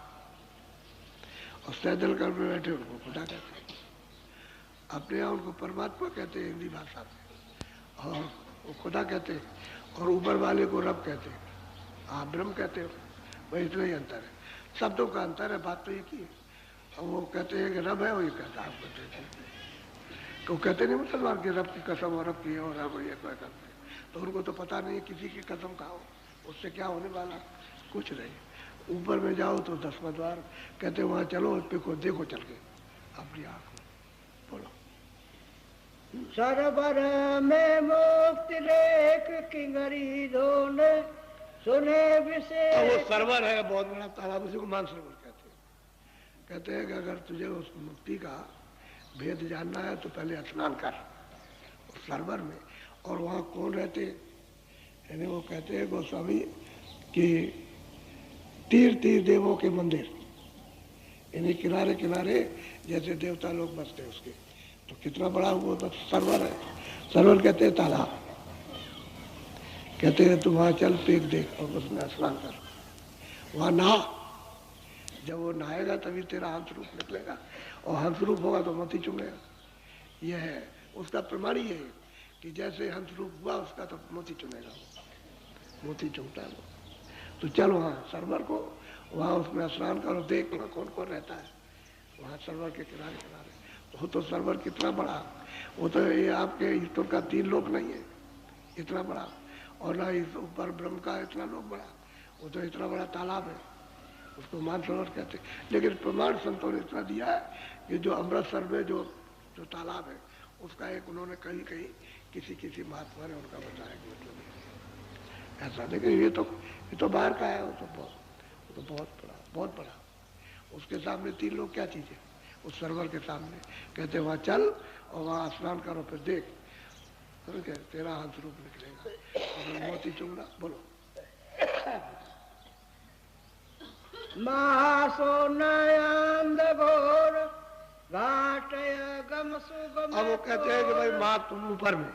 और सैदलकर में बैठे उनको खुदा कहते हैं। अपने यहाँ उनको परमात्मा कहते हैं हिंदी भाषा में, और वो खुदा कहते हैं, और ऊपर वाले को रब कहते हैं, आप ब्रह्म कहते हो। भाई इतना ही अंतर है, शब्दों का अंतर है, बात तो एक ही है। और वो कहते हैं कि रब है, वो ये कहता है आप कहते हैं, तो कहते नहीं मुसलमान की रब की कसम और रब की और रब ये करते हैं, तो उनको तो पता नहीं है किसी की कसम खाओ उससे क्या होने वाला, कुछ नहीं। ऊपर में जाओ तो 10वां द्वार कहते वहाँ चलो, उस पे को देखो चल के अपनी आँख में। बोलो। सरबर में मुक्ति लेख किंगरी दोने सुने विशेष। वो सरवर है बहुत बड़ा तालाब, उसी को मानसरोवर कहते हैं। कहते हैं कि अगर तुझे उस मुक्ति का भेद जानना है तो पहले स्नान कर उस सरवर में, और वहाँ कौन रहते, यानी वो कहते हैं गोस्वामी कि तीर तीर देवों के मंदिर, यानी किनारे किनारे जैसे देवता लोग बसते हैं उसके, तो कितना बड़ा वो सरवर है। सरवर कहते हैं तालाब, कहते हैं तू वहाँ चल पेक देख और उसमें स्नान कर, वहाँ नहा, जब वो नहाएगा तभी तेरा हंस रूप निकलेगा, और हंस रूप होगा तो मोती चुमेगा। यह है उसका प्रमाण, ये है कि जैसे हंस रूप हुआ उसका तो मोती चुमेगा, मोती चुमता है वो। तो चल वहाँ सरवर को, वहाँ उसमें स्नान करो, देख वहाँ कौन कौन रहता है वहाँ सरवर के किनारे किनारे। वो तो सरवर कितना बड़ा, वो तो ये आपके ईश्वर का 3 लोक नहीं है इतना बड़ा, और ना इस ऊपर ब्रह्म का इतना लोक बड़ा, वो तो इतना बड़ा तालाब है, उसको मानसरोवर कहते हैं। लेकिन प्रमाण संतों ने इतना दिया है कि जो अमृतसर में जो तालाब है उसका एक उन्होंने कहीं कहीं किसी महात्मा ने उनका बताया कि मतलब ऐसा, लेकिन ये तो बाहर का है, वो तो बहुत बड़ा। उसके सामने 3 लोग क्या चीज़ है उस सरवर के सामने। कहते वहाँ चल और वहाँ स्नान करो, फिर देख तेरा हंस रूप निकलेगा, मोती चुंगना। बोलो। महासो नयंद घोर घाटय गम सुगम। अब वो कहते हैं कि भाई माँ तुम ऊपर में,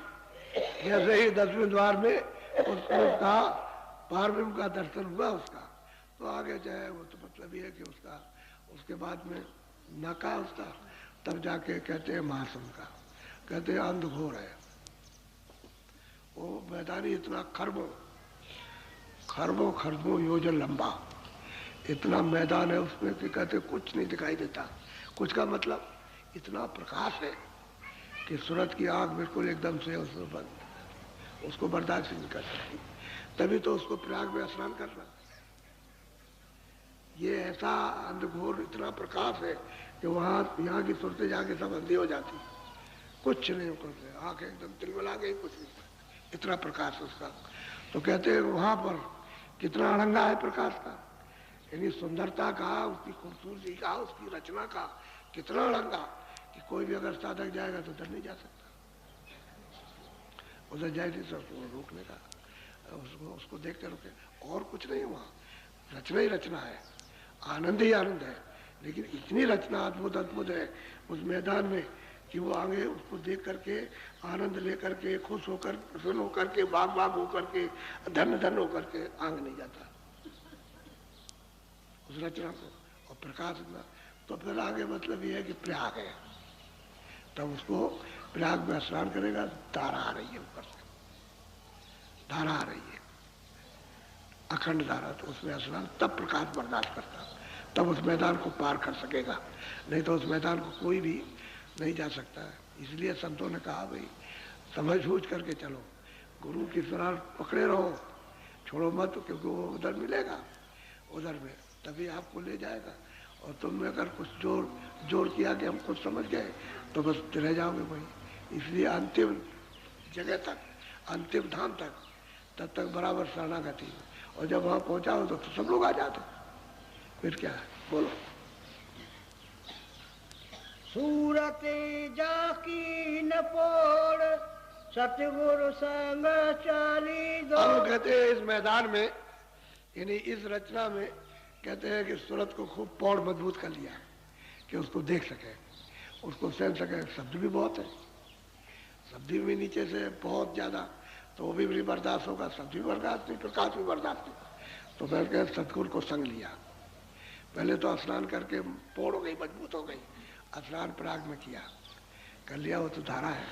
जैसे ही 10वें द्वार में उसका पारब्रह्म का दर्शन हुआ उसका, तो आगे जाए वो तो मतलब ये है कि उसका उसके बाद में नाका उसका, तब जाके कहते हैं महासम का, कहते हैं अंधघोर है वो मैदानी, इतना खरबों योजन लंबा इतना मैदान है उसमें कि कहते कुछ नहीं दिखाई देता। कुछ का मतलब इतना प्रकाश है कि सूरज की आंख बिल्कुल एकदम से उसमें बंद, उसको बर्दाश्त नहीं कर सकती, तभी तो उसको प्रयाग में स्नान करना। ये ऐसा अंधघोर इतना प्रकाश है कि वहाँ यहाँ की सूरतें जाके सब अंधी हो जाती, कुछ नहीं करते, आंखें एकदम तिलमिला गई, कुछ नहीं, इतना प्रकाश उसका। तो कहते हैं वहाँ पर कितना अड़ंगा है प्रकाश का, यानी सुंदरता का, उसकी खूबसूरती का, उसकी रचना का कितना अड़ंगा कि कोई भी अगर साधक जाएगा तो डर नहीं जा सकता। उधर जाए नहीं सर, उसको रोकने का, उसको देख कर रोके। और कुछ नहीं हुआ, रचना ही रचना है, आनंद ही आनंद है। लेकिन इतनी रचना अद्भुत अद्भुत है उस मैदान में कि वो आगे उसको देख करके आनंद लेकर के, खुश होकर, प्रसन्न होकर के, बाग बाग होकर के, धन धन होकर के आंग नहीं जाता उस रचना को। और प्रकाश में तो फिर आगे मतलब ये है कि प्रयाग है, तब उसको प्रयाग में स्नान करेगा, धारा आ रही है ऊपर से, धारा आ रही है, अखंड धारा, तो उसमें स्नान तब प्रकाश बर्दाश्त करता, तब उस मैदान को पार कर सकेगा। नहीं तो उस मैदान को कोई भी नहीं जा सकता है। इसलिए संतों ने कहा भाई समझ बूझ करके चलो, गुरु की शरण पकड़े रहो, छोड़ो मत, क्योंकि वो उधर मिलेगा, उधर में तभी आपको ले जाएगा। और तुमने अगर कुछ जोर किया कि हम कुछ समझ गए तो बस रह जाओगे वहीं। इसलिए अंतिम जगह तक, अंतिम धाम तक, तब तक बराबर शरणागति। और जब वहाँ पहुँचाओ तो सब लोग आ जाते, फिर क्या है, बोलो। सूरत जाकी न पोड़, सतगुरु संग चाली दो। अब कहते हैं इस मैदान में, यानी इस रचना में, कहते हैं कि सूरत को खूब पौड़ मजबूत कर लिया कि उसको देख सके, उसको सहन सके। शब्द भी बहुत है, शब्द भी नीचे से बहुत ज्यादा, तो वो भी नहीं बर्दाश्त होगा, शब्द भी बर्दाश्त नहीं, प्रकाश भी बर्दाश्त नहीं। तो फिर कह सतगुरु को संग लिया। पहले तो स्नान करके पौड़ हो गई, मजबूत हो गई, स्नान प्रयाग में किया, कर लिया, वो तो धारा है,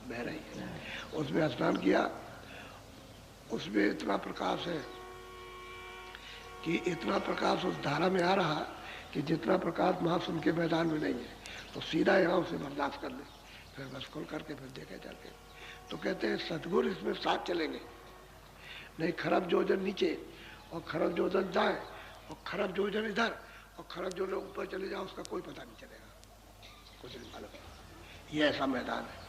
बह रही है, उसमें स्नान किया। उसमें इतना प्रकाश है कि इतना प्रकाश उस धारा में आ रहा कि जितना प्रकाश महासुन के मैदान में नहीं है। तो सीधा यहाँ उसे बर्दाश्त कर ले, फिर बस खोल करके फिर देखे चल के। तो कहते हैं सतगुरु इसमें साथ चलेंगे, नहीं खरब जोजन नीचे और खरब जोजन दाएं और खरब जोजन इधर और खरब जोजन ऊपर चले जाओ, उसका कोई पता नहीं चलेगा, कुछ नहीं मालूम। ये ऐसा मैदान है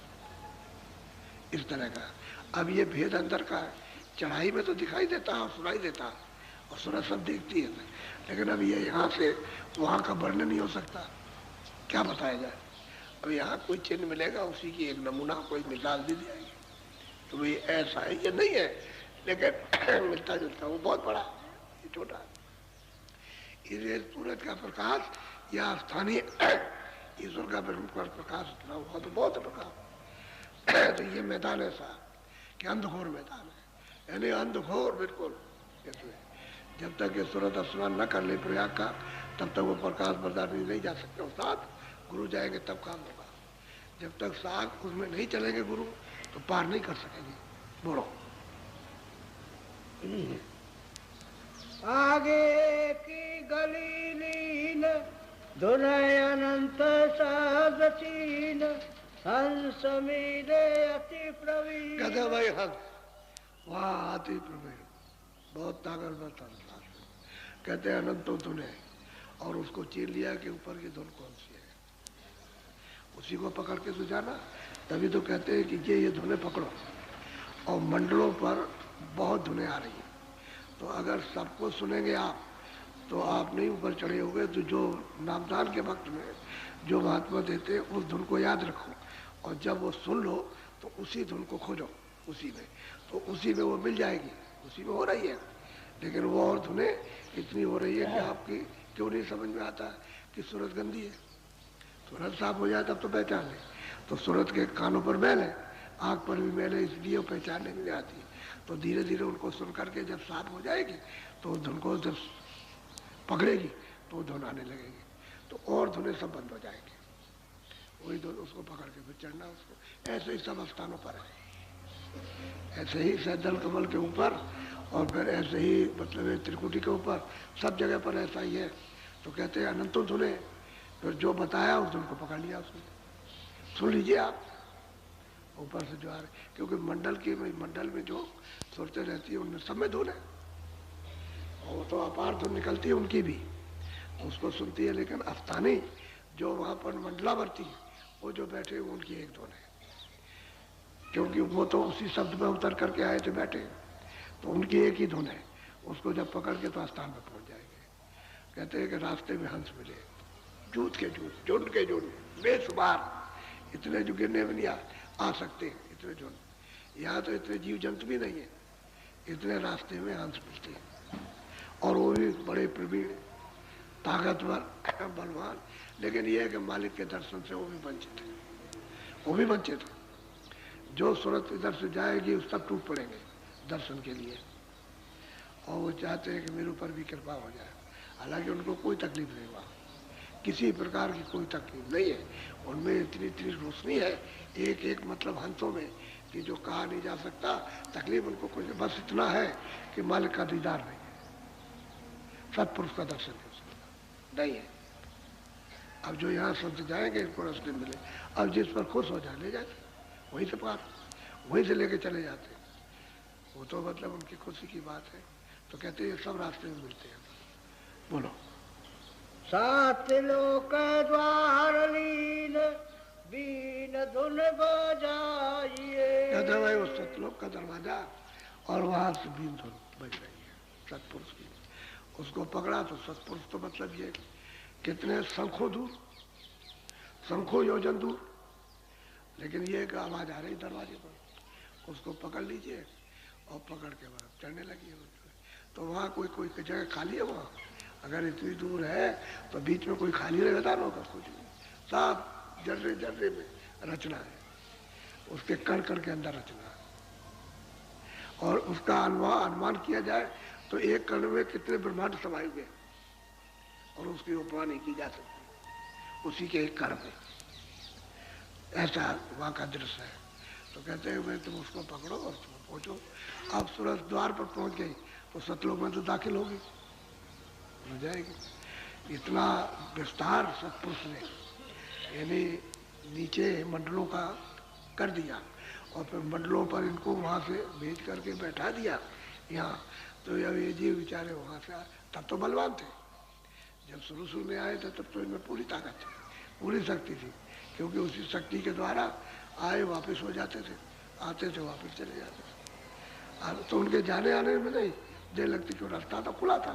इस तरह का। अब ये भेद अंदर का है, चढ़ाई में तो दिखाई देता है और सुनाई देता है और सूरज सब देखती है, लेकिन अब ये यहाँ से वहाँ का वर्णन नहीं हो सकता, क्या बताया जाए। अब यहाँ कोई चिन्ह मिलेगा, उसी की एक नमूना कोई मिसाल दी जाएगी, तो भाई ऐसा है, ये नहीं है, लेकिन मिलता जुलता, वो बहुत बड़ा है, ये छोटा है। इसलिए सूरज का प्रकाश या स्थानीय ईश्वर का प्रकाश इतना हुआ तो बहुत प्रकाश। तो ये मैदान ऐसा कि अंधघोर मैदान है, यानी अंधघोर बिल्कुल। जब तक ये सूरज स्नान न कर ले प्रयाग का, तब तक वो प्रकाश बर्दाश्त नहीं जा सकते। और साथ गुरु जाएंगे तब काम होगा। जब तक साथ उसमें नहीं चलेंगे गुरु, तो पार नहीं कर सकेंगे। बोलो। आगे की गली लीन, दुनय अनंत साधचीन, हंस मिले अति प्रवीण। कहते भाई हंस, वाह अति प्रवीण, बहुत ताकतवर था। कहते हैं अनंतो धुने, और उसको चीर लिया कि ऊपर की धुन कौन सी है, उसी को पकड़ के सुझाना। तभी तो कहते हैं कि ये धुने पकड़ो। और मंडलों पर बहुत धुने आ रही है, तो अगर सबको सुनेंगे आप, तो आप नहीं ऊपर चढ़े होंगे। तो जो नामदान के वक्त में जो महात्मा देते हैं, उस धुन को याद रखो, और जब वो सुन लो तो उसी धुन को खोजो, उसी में, तो उसी में वो मिल जाएगी, उसी में हो रही है। लेकिन वो और धुनें इतनी हो रही है कि आपकी क्यों नहीं समझ में आता कि सूरत गंदी है। सूरत साफ हो जाए तब तो पहचान ले। तो सूरत के कानों पर मैल है, आँख पर भी मैल है, इसलिए वो पहचानने में नहीं आती। तो धीरे धीरे उनको सुन करके जब साफ हो जाएगी, तो उस धुन को जब पकड़ेगी तो धुन आने लगेगी, तो और धुनें सब बंद हो जाएंगी। वही धुन उसको पकड़ के फिर चढ़ना उसको। ऐसे ही सब स्थानों पर है, ऐसे ही सैदल कमल के ऊपर, और फिर ऐसे ही मतलब त्रिकुटी के ऊपर, सब जगह पर ऐसा ही है। तो कहते हैं अनंतो धुने, फिर जो बताया उस धुन को पकड़ लिया उसने। सुन लीजिए आप ऊपर से जो आ रहे, क्योंकि मंडल में जो सुरतें रहती है उनमें सब में धुन है, और तो अपार धुन निकलती है उनकी भी, उसको सुनती है। लेकिन अस्थानी जो वहाँ पर मंडलावर्ती है, वो जो बैठे उनकी एक धुन है, क्योंकि वो तो उसी शब्द में उतर करके आए थे बैठे, तो उनकी एक ही धुन है। उसको जब पकड़ के तो स्थान में पहुंच जाएंगे। कहते हैं कि रास्ते में हंस मिले, जूत के जूत, झुंड के झुंड, बेशुमार, इतने जो गिरने में नहीं आ सकते, इतने झुंड। यहाँ तो इतने जीव जंतु भी नहीं है, इतने रास्ते में हंस मिलते हैं, और वो भी बड़े प्रवीण, ताकतवर, बलवान, लेकिन ये है कि मालिक के दर्शन से वो भी वंचित है, वो भी वंचित है। जो सूरत इधर से जाएगी उस सब टूट पड़ेंगे दर्शन के लिए, और वो चाहते हैं कि मेरे ऊपर भी कृपा हो जाए। हालांकि उनको कोई तकलीफ नहीं हुआ, किसी प्रकार की कोई तकलीफ नहीं है, उनमें इतनी इतनी रोशनी है एक एक मतलब हंसों में कि जो कहा नहीं जा सकता। तकलीफ उनको कुछ बस इतना है कि मालिक का दीदार नहीं है, सत्पुरुष का दर्शन नहीं है। अब जो यहाँ संत जाएंगे इनको रास्ते मिले, अब जिस पर खुश हो जाए ले जाते, वहीं से पार, वहीं से लेके चले जाते, वो तो मतलब उनकी खुशी की बात है। तो कहते हैं सब रास्ते में मिलते हैं। बोलो। सात लोक द्वार लीन बीन धुन बजाइए। कहते हैं भाई वो सतलोक का दरवाजा और वहां से बीन धुन बज रही है सतपुरुष की, उसको पकड़ा तो सतपुरुष तो मतलब ये कितने शंखों दूर, शंखों योजन दूर, लेकिन ये एक आवाज आ रही दरवाजे पर, उसको पकड़ लीजिए और पकड़ के बाद चढ़ने लगी। तो वहाँ कोई कोई जगह खाली है, वहाँ अगर इतनी दूर है तो बीच में कोई खाली रहेगा ना होगा, कुछ नहीं, सब जर्रे जर्रे में रचना है, उसके कण कण के अंदर रचना है। और उसका अनुमान किया जाए तो एक कण में कितने ब्रह्मांड समाये हुए, और उसकी उपमा नहीं की जा सकती उसी के एक कण में। ऐसा वहाँ का दृश्य है। तो कहते हैं भाई तुम उसको पकड़ो और तुम पहुंचो। अब सूरज द्वार पर पहुंच गई तो सतलोक में तो दाखिल होगी, हो जाएगी। इतना विस्तार सतपुरुष ने यानी नीचे मंडलों का कर दिया, और फिर मंडलों पर इनको वहाँ से भेज करके बैठा दिया यहाँ। तो अब ये जीव बेचारे वहाँ से आए, तब तो बलवान थे, जब शुरू में आए थे तब तो इनमें पूरी ताकत थी, पूरी शक्ति थी, क्योंकि उसी शक्ति के द्वारा आए वापस हो जाते थे, आते थे वापस चले जाते थे। तो उनके जाने आने में नहीं देर लगती, क्यों रास्ता तो खुला था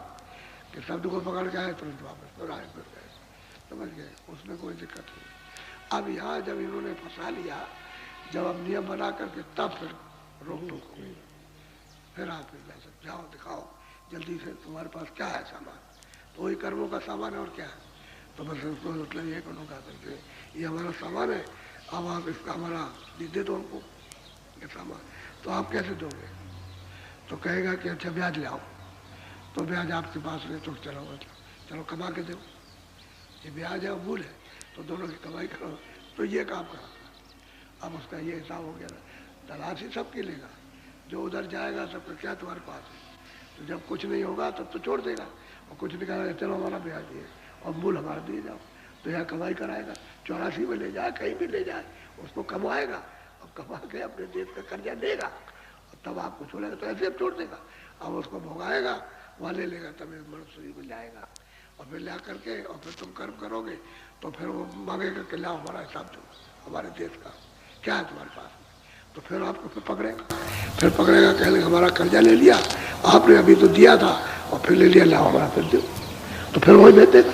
कि शब्द को पकड़ के आए तुरंत वापस तो आए फिर गए, समझ गए, उसमें कोई दिक्कत नहीं। अब यहाँ जब इन्होंने फंसा लिया, जब अब नियम बना करके तब फिर रोक टोक हो गई, फिर आप जा सकते, जाओ दिखाओ जल्दी से तुम्हारे पास क्या है सामान, तो वही कर्मों का सामान है और क्या है। तो बस उसको मतलब ये करूँगा करके ये हमारा सामान है, अब आप इसका हमारा दे दो हमको ये सामान। तो आप कैसे दोगे? तो कहेगा कि अच्छा ब्याज ले आओ, तो ब्याज आपके पास ले तो चलो चलो कमा के दो, ये ब्याज है मूल है, तो दोनों की कमाई करो, तो ये काम करा। अब उसका ये हिसाब हो गया ना, तलाशी सबकी लेगा, जो उधर जाएगा सबका क्या तुम्हारे पास है, तो जब कुछ नहीं होगा तब तो छोड़ देगा, और कुछ नहीं करेगा चलो हमारा ब्याज दिए और मूल हमारा दिए जाओ, तो यहाँ कमाई कराएगा, 84 में ले जाए कहीं भी ले जाए उसको कमाएगा, और कमा के अपने देश का कर्जा देगा, और तब आपको छोड़ेगा तो ऐसे छोड़ देगा। अब उसको भोगाएगा, वहाँ ले लेगा, तब मनुष्य में जाएगा, और फिर ला करके और फिर तुम कर्म करोगे तो फिर वो मांगेगा कि लाओ हमारा हिसाब दो, हमारे देश का क्या है तुम्हारे पास, तो फिर आपको फिर पकड़ेगा, कहेगा हमारा कर्जा ले लिया आपने, अभी तो दिया था और फिर ले लिया, लाओ हमारा फिर दो, तो फिर वही भेज देगा।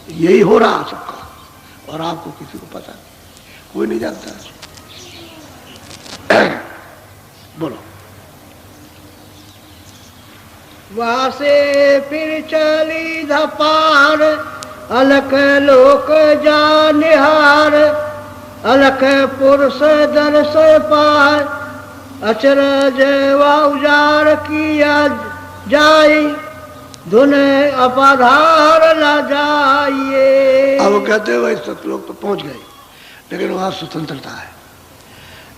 यही हो रहा सबका, और आपको किसी को पता नहीं, कोई नहीं जानता। बोलो। वहाँ से फिर चली धपार, अलख लोक जानिहार, अलख पुरुष दर्श पार, अचरज उजार किया जाई, धुन अपाधार ला जाइए। अब कहते हैं भाई सतलोक तो पहुंच गए, लेकिन वहाँ स्वतंत्रता है,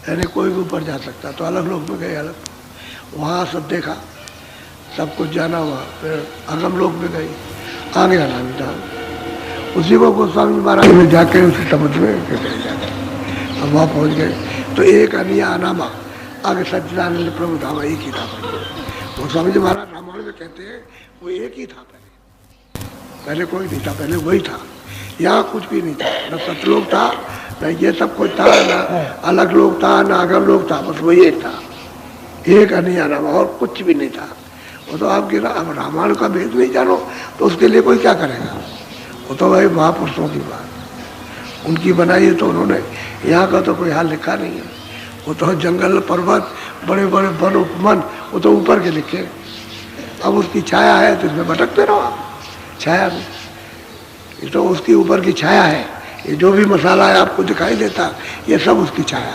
यानी कोई भी ऊपर जा सकता, तो अलग लोक में गए, अलग वहाँ सब देखा, सब कुछ जाना हुआ, फिर अगम लोक में गई, आगे आना भी था, उसी को गोस्वामी महाराज में जाके उसी समुद्र में जाते, अब वहाँ पहुँच गए। तो एक अनिया अनामा आगे सच्चिदानंद प्रभु धाम एक ही था। गोस्वामी जी महाराज रामायण में कहते हैं वो एक ही था, पहले कोई नहीं था, पहले वही था, यहाँ कुछ भी नहीं था, न सतलोक था, न ये सब कुछ था, न अलग लोग था, न अगम लोग था, बस वही एक था, एक अनिया अनामा, और कुछ भी नहीं था। वो तो आपकी अब रामायण का भेद नहीं जानो तो उसके लिए कोई क्या करेगा, वो तो भाई महापुरुषों की बात उनकी बनाई है, तो उन्होंने, यहाँ का तो कोई हाल लिखा नहीं है। वो तो जंगल पर्वत बड़े बड़े वन उपवन वो तो ऊपर के लिखे। अब उसकी छाया है तो इसमें भटकते रहो आप छाया में। ये तो उसकी ऊपर की छाया है। ये जो भी मसाला है आपको दिखाई देता ये सब उसकी छाया।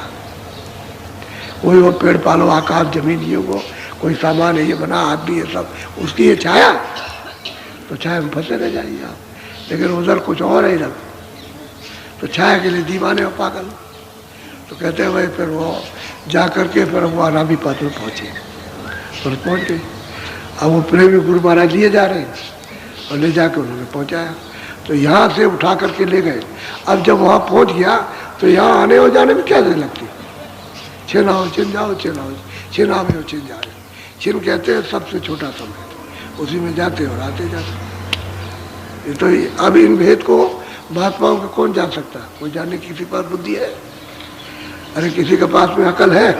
कोई वो पेड़ पालो आकाश जमीन ये वो कोई सामान है ये बना आदमी ये सब उसकी ये छाया। तो छाया में फंसे रह जाइए आप। लेकिन उधर कुछ और है इधर तो छाया के लिए दीवाने और पागल। तो कहते हैं भाई फिर वो जा करके फिर वो अनामी पथ में पहुँचे। फिर पहुँच गए। अब वो प्रेमी गुरु महाराज लिए जा रहे हैं और ले जाकर उन्होंने पहुँचाया। तो यहाँ से उठा करके ले गए। अब जब वहाँ पहुँच गया तो यहाँ आने और जाने में क्या देर लगती। छिन आओ छिन जाओ छिन आओ छिन आवे और छिन जाए। छिन कहते हैं सबसे छोटा समय उसी में जाते और आते जाते। ये तो अब इन भेद को महात्माओं को कौन जान सकता। कोई जानने किसी के पास बुद्धि है। अरे किसी के पास में अकल है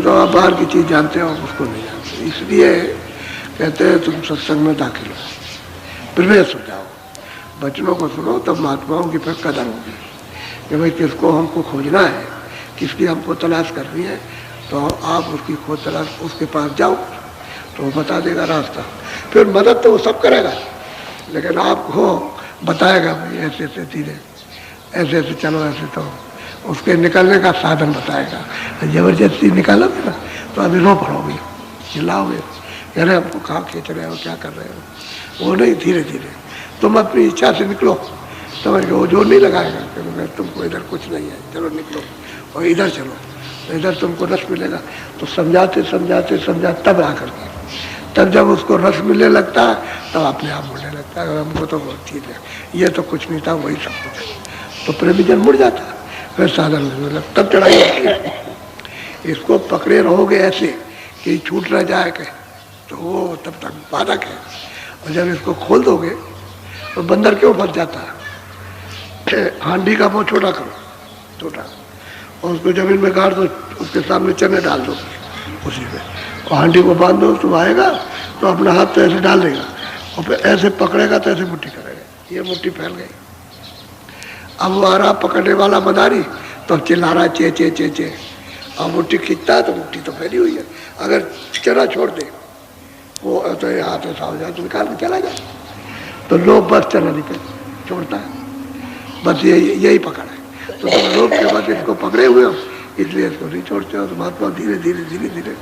तो आप बाहर की चीज़ जानते हो उसको नहीं जानते। इसलिए कहते हैं तुम सत्संग में दाखिल हो प्रवेश हो जाओ बचनों को सुनो तब महात्माओं की फिर कदर होगी कि भाई किसको हमको खोजना है किसकी हमको तलाश करनी है। तो आप उसकी खोज तलाश उसके पास जाओ तो वो बता देगा रास्ता। फिर मदद तो वो सब करेगा लेकिन आपको बताएगा भाई ऐसे ऐसे धीरे ऐसे ऐसे चलो ऐसे तो उसके निकलने का साधन बताएगा। जबरदस्ती निकालोगे ना तो अभी रो पड़ोगे चिल्लाओगे अरे हमको कहाँ खींच रहे हो क्या कर रहे हो। वो नहीं धीरे धीरे तुम अपनी इच्छा से निकलो समझ के वो जोर नहीं लगाएगा क्योंकि तुमको इधर कुछ नहीं है चलो निकलो और इधर चलो तो इधर तुमको रस मिलेगा। तो समझाते समझाते समझाते तब आकर के तब जब उसको रस मिलने लगता है तब अपने आप बोलने लगता है हमको तो बहुत ठीक है ये तो कुछ नहीं था वही सब कुछ। तो प्रेमीजन मुड़ जाता है फिर साधन मिलने लगता तब चढ़ाई होती है। इसको पकड़े रहोगे ऐसे कि छूट रह जाए के तो वो तब तक बाधक है। और जब इसको खोल दोगे तो बंदर क्यों फंस जाता है। हांडी का मुँह छोटा करो छोटा और उसको जमीन में गाड़ दो उसके सामने चने डाल दो उसी में और हांडी को बांध दो तो आएगा तो अपना हाथ तो ऐसे डाल देगा और फिर ऐसे पकड़ेगा तो ऐसे मुट्ठी करेगा ये मुट्ठी फैल गई। अब वो आ रहा पकड़ने वाला मदारी तो चिल्ला रहा चे चे चे चे अब मुट्ठी खींचता है तो मुट्ठी तो फैली हुई है। अगर चना छोड़ दे वो तो हाथ ऐसा हो जाए तो निकाल के चला जाए तो लोग बस चना निकल छोड़ता है बस यही पकड़ है। तो तुम लोग के बाद इसको पकड़े हुए हो इसलिए इसको नहीं छोड़ते हो। तो महात्मा धीरे धीरे धीरे धीरे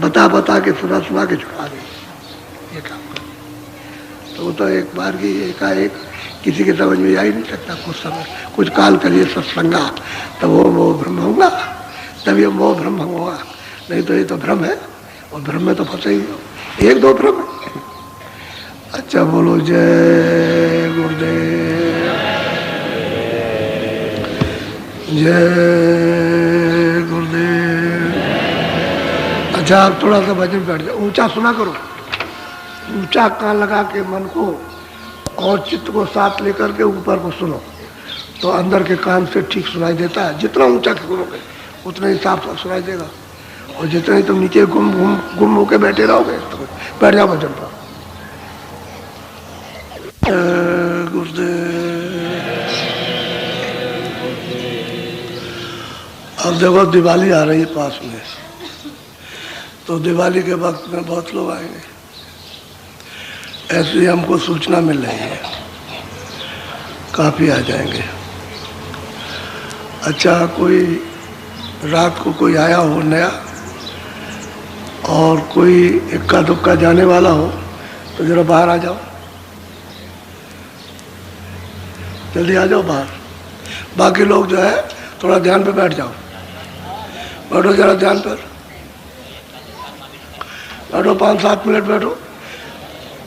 बता बता के सुना सुना के छुड़ा दे ये काम कर। तो वो तो एक बार की एकाएक किसी के समझ में आ ही नहीं सकता। कुछ समय कुछ काल के लिए सत्संगा तब वो ब्रह्म होगा तब ये वो ब्रह्म होगा नहीं तो ये तो भ्रम है और भ्रम में तो फंसे ही हो एक दो भ्रम है। अच्छा बोलो जय गुरुदेव जय गुरुदेव। अच्छा आप थोड़ा सा भजन बैठ जाओ ऊंचा सुना करो ऊंचा कान लगा के मन को और चित्त को साथ लेकर के ऊपर को सुनो तो अंदर के कान से ठीक सुनाई देता है। जितना ऊंचा सुनोगे उतना ही साफ साफ सुनाई देगा और जितना ही तुम नीचे गुम होके बैठे रहोगे तो बैठ जाओ भजन पर। अब देखो दिवाली आ रही है पास में तो दिवाली के वक्त में बहुत लोग आएंगे ऐसे ही हमको सूचना मिल रही है काफ़ी आ जाएंगे। अच्छा कोई रात को कोई आया हो नया और कोई इक्का दुक्का जाने वाला हो तो जरा बाहर आ जाओ जल्दी आ जाओ बाहर। बाकी लोग जो है थोड़ा ध्यान पे बैठ जाओ बैठो जरा ध्यान पर बैठो 5-7 मिनट बैठो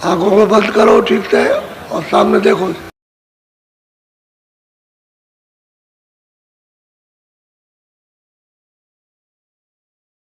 आंखों को बंद करो ठीक से और सामने देखो।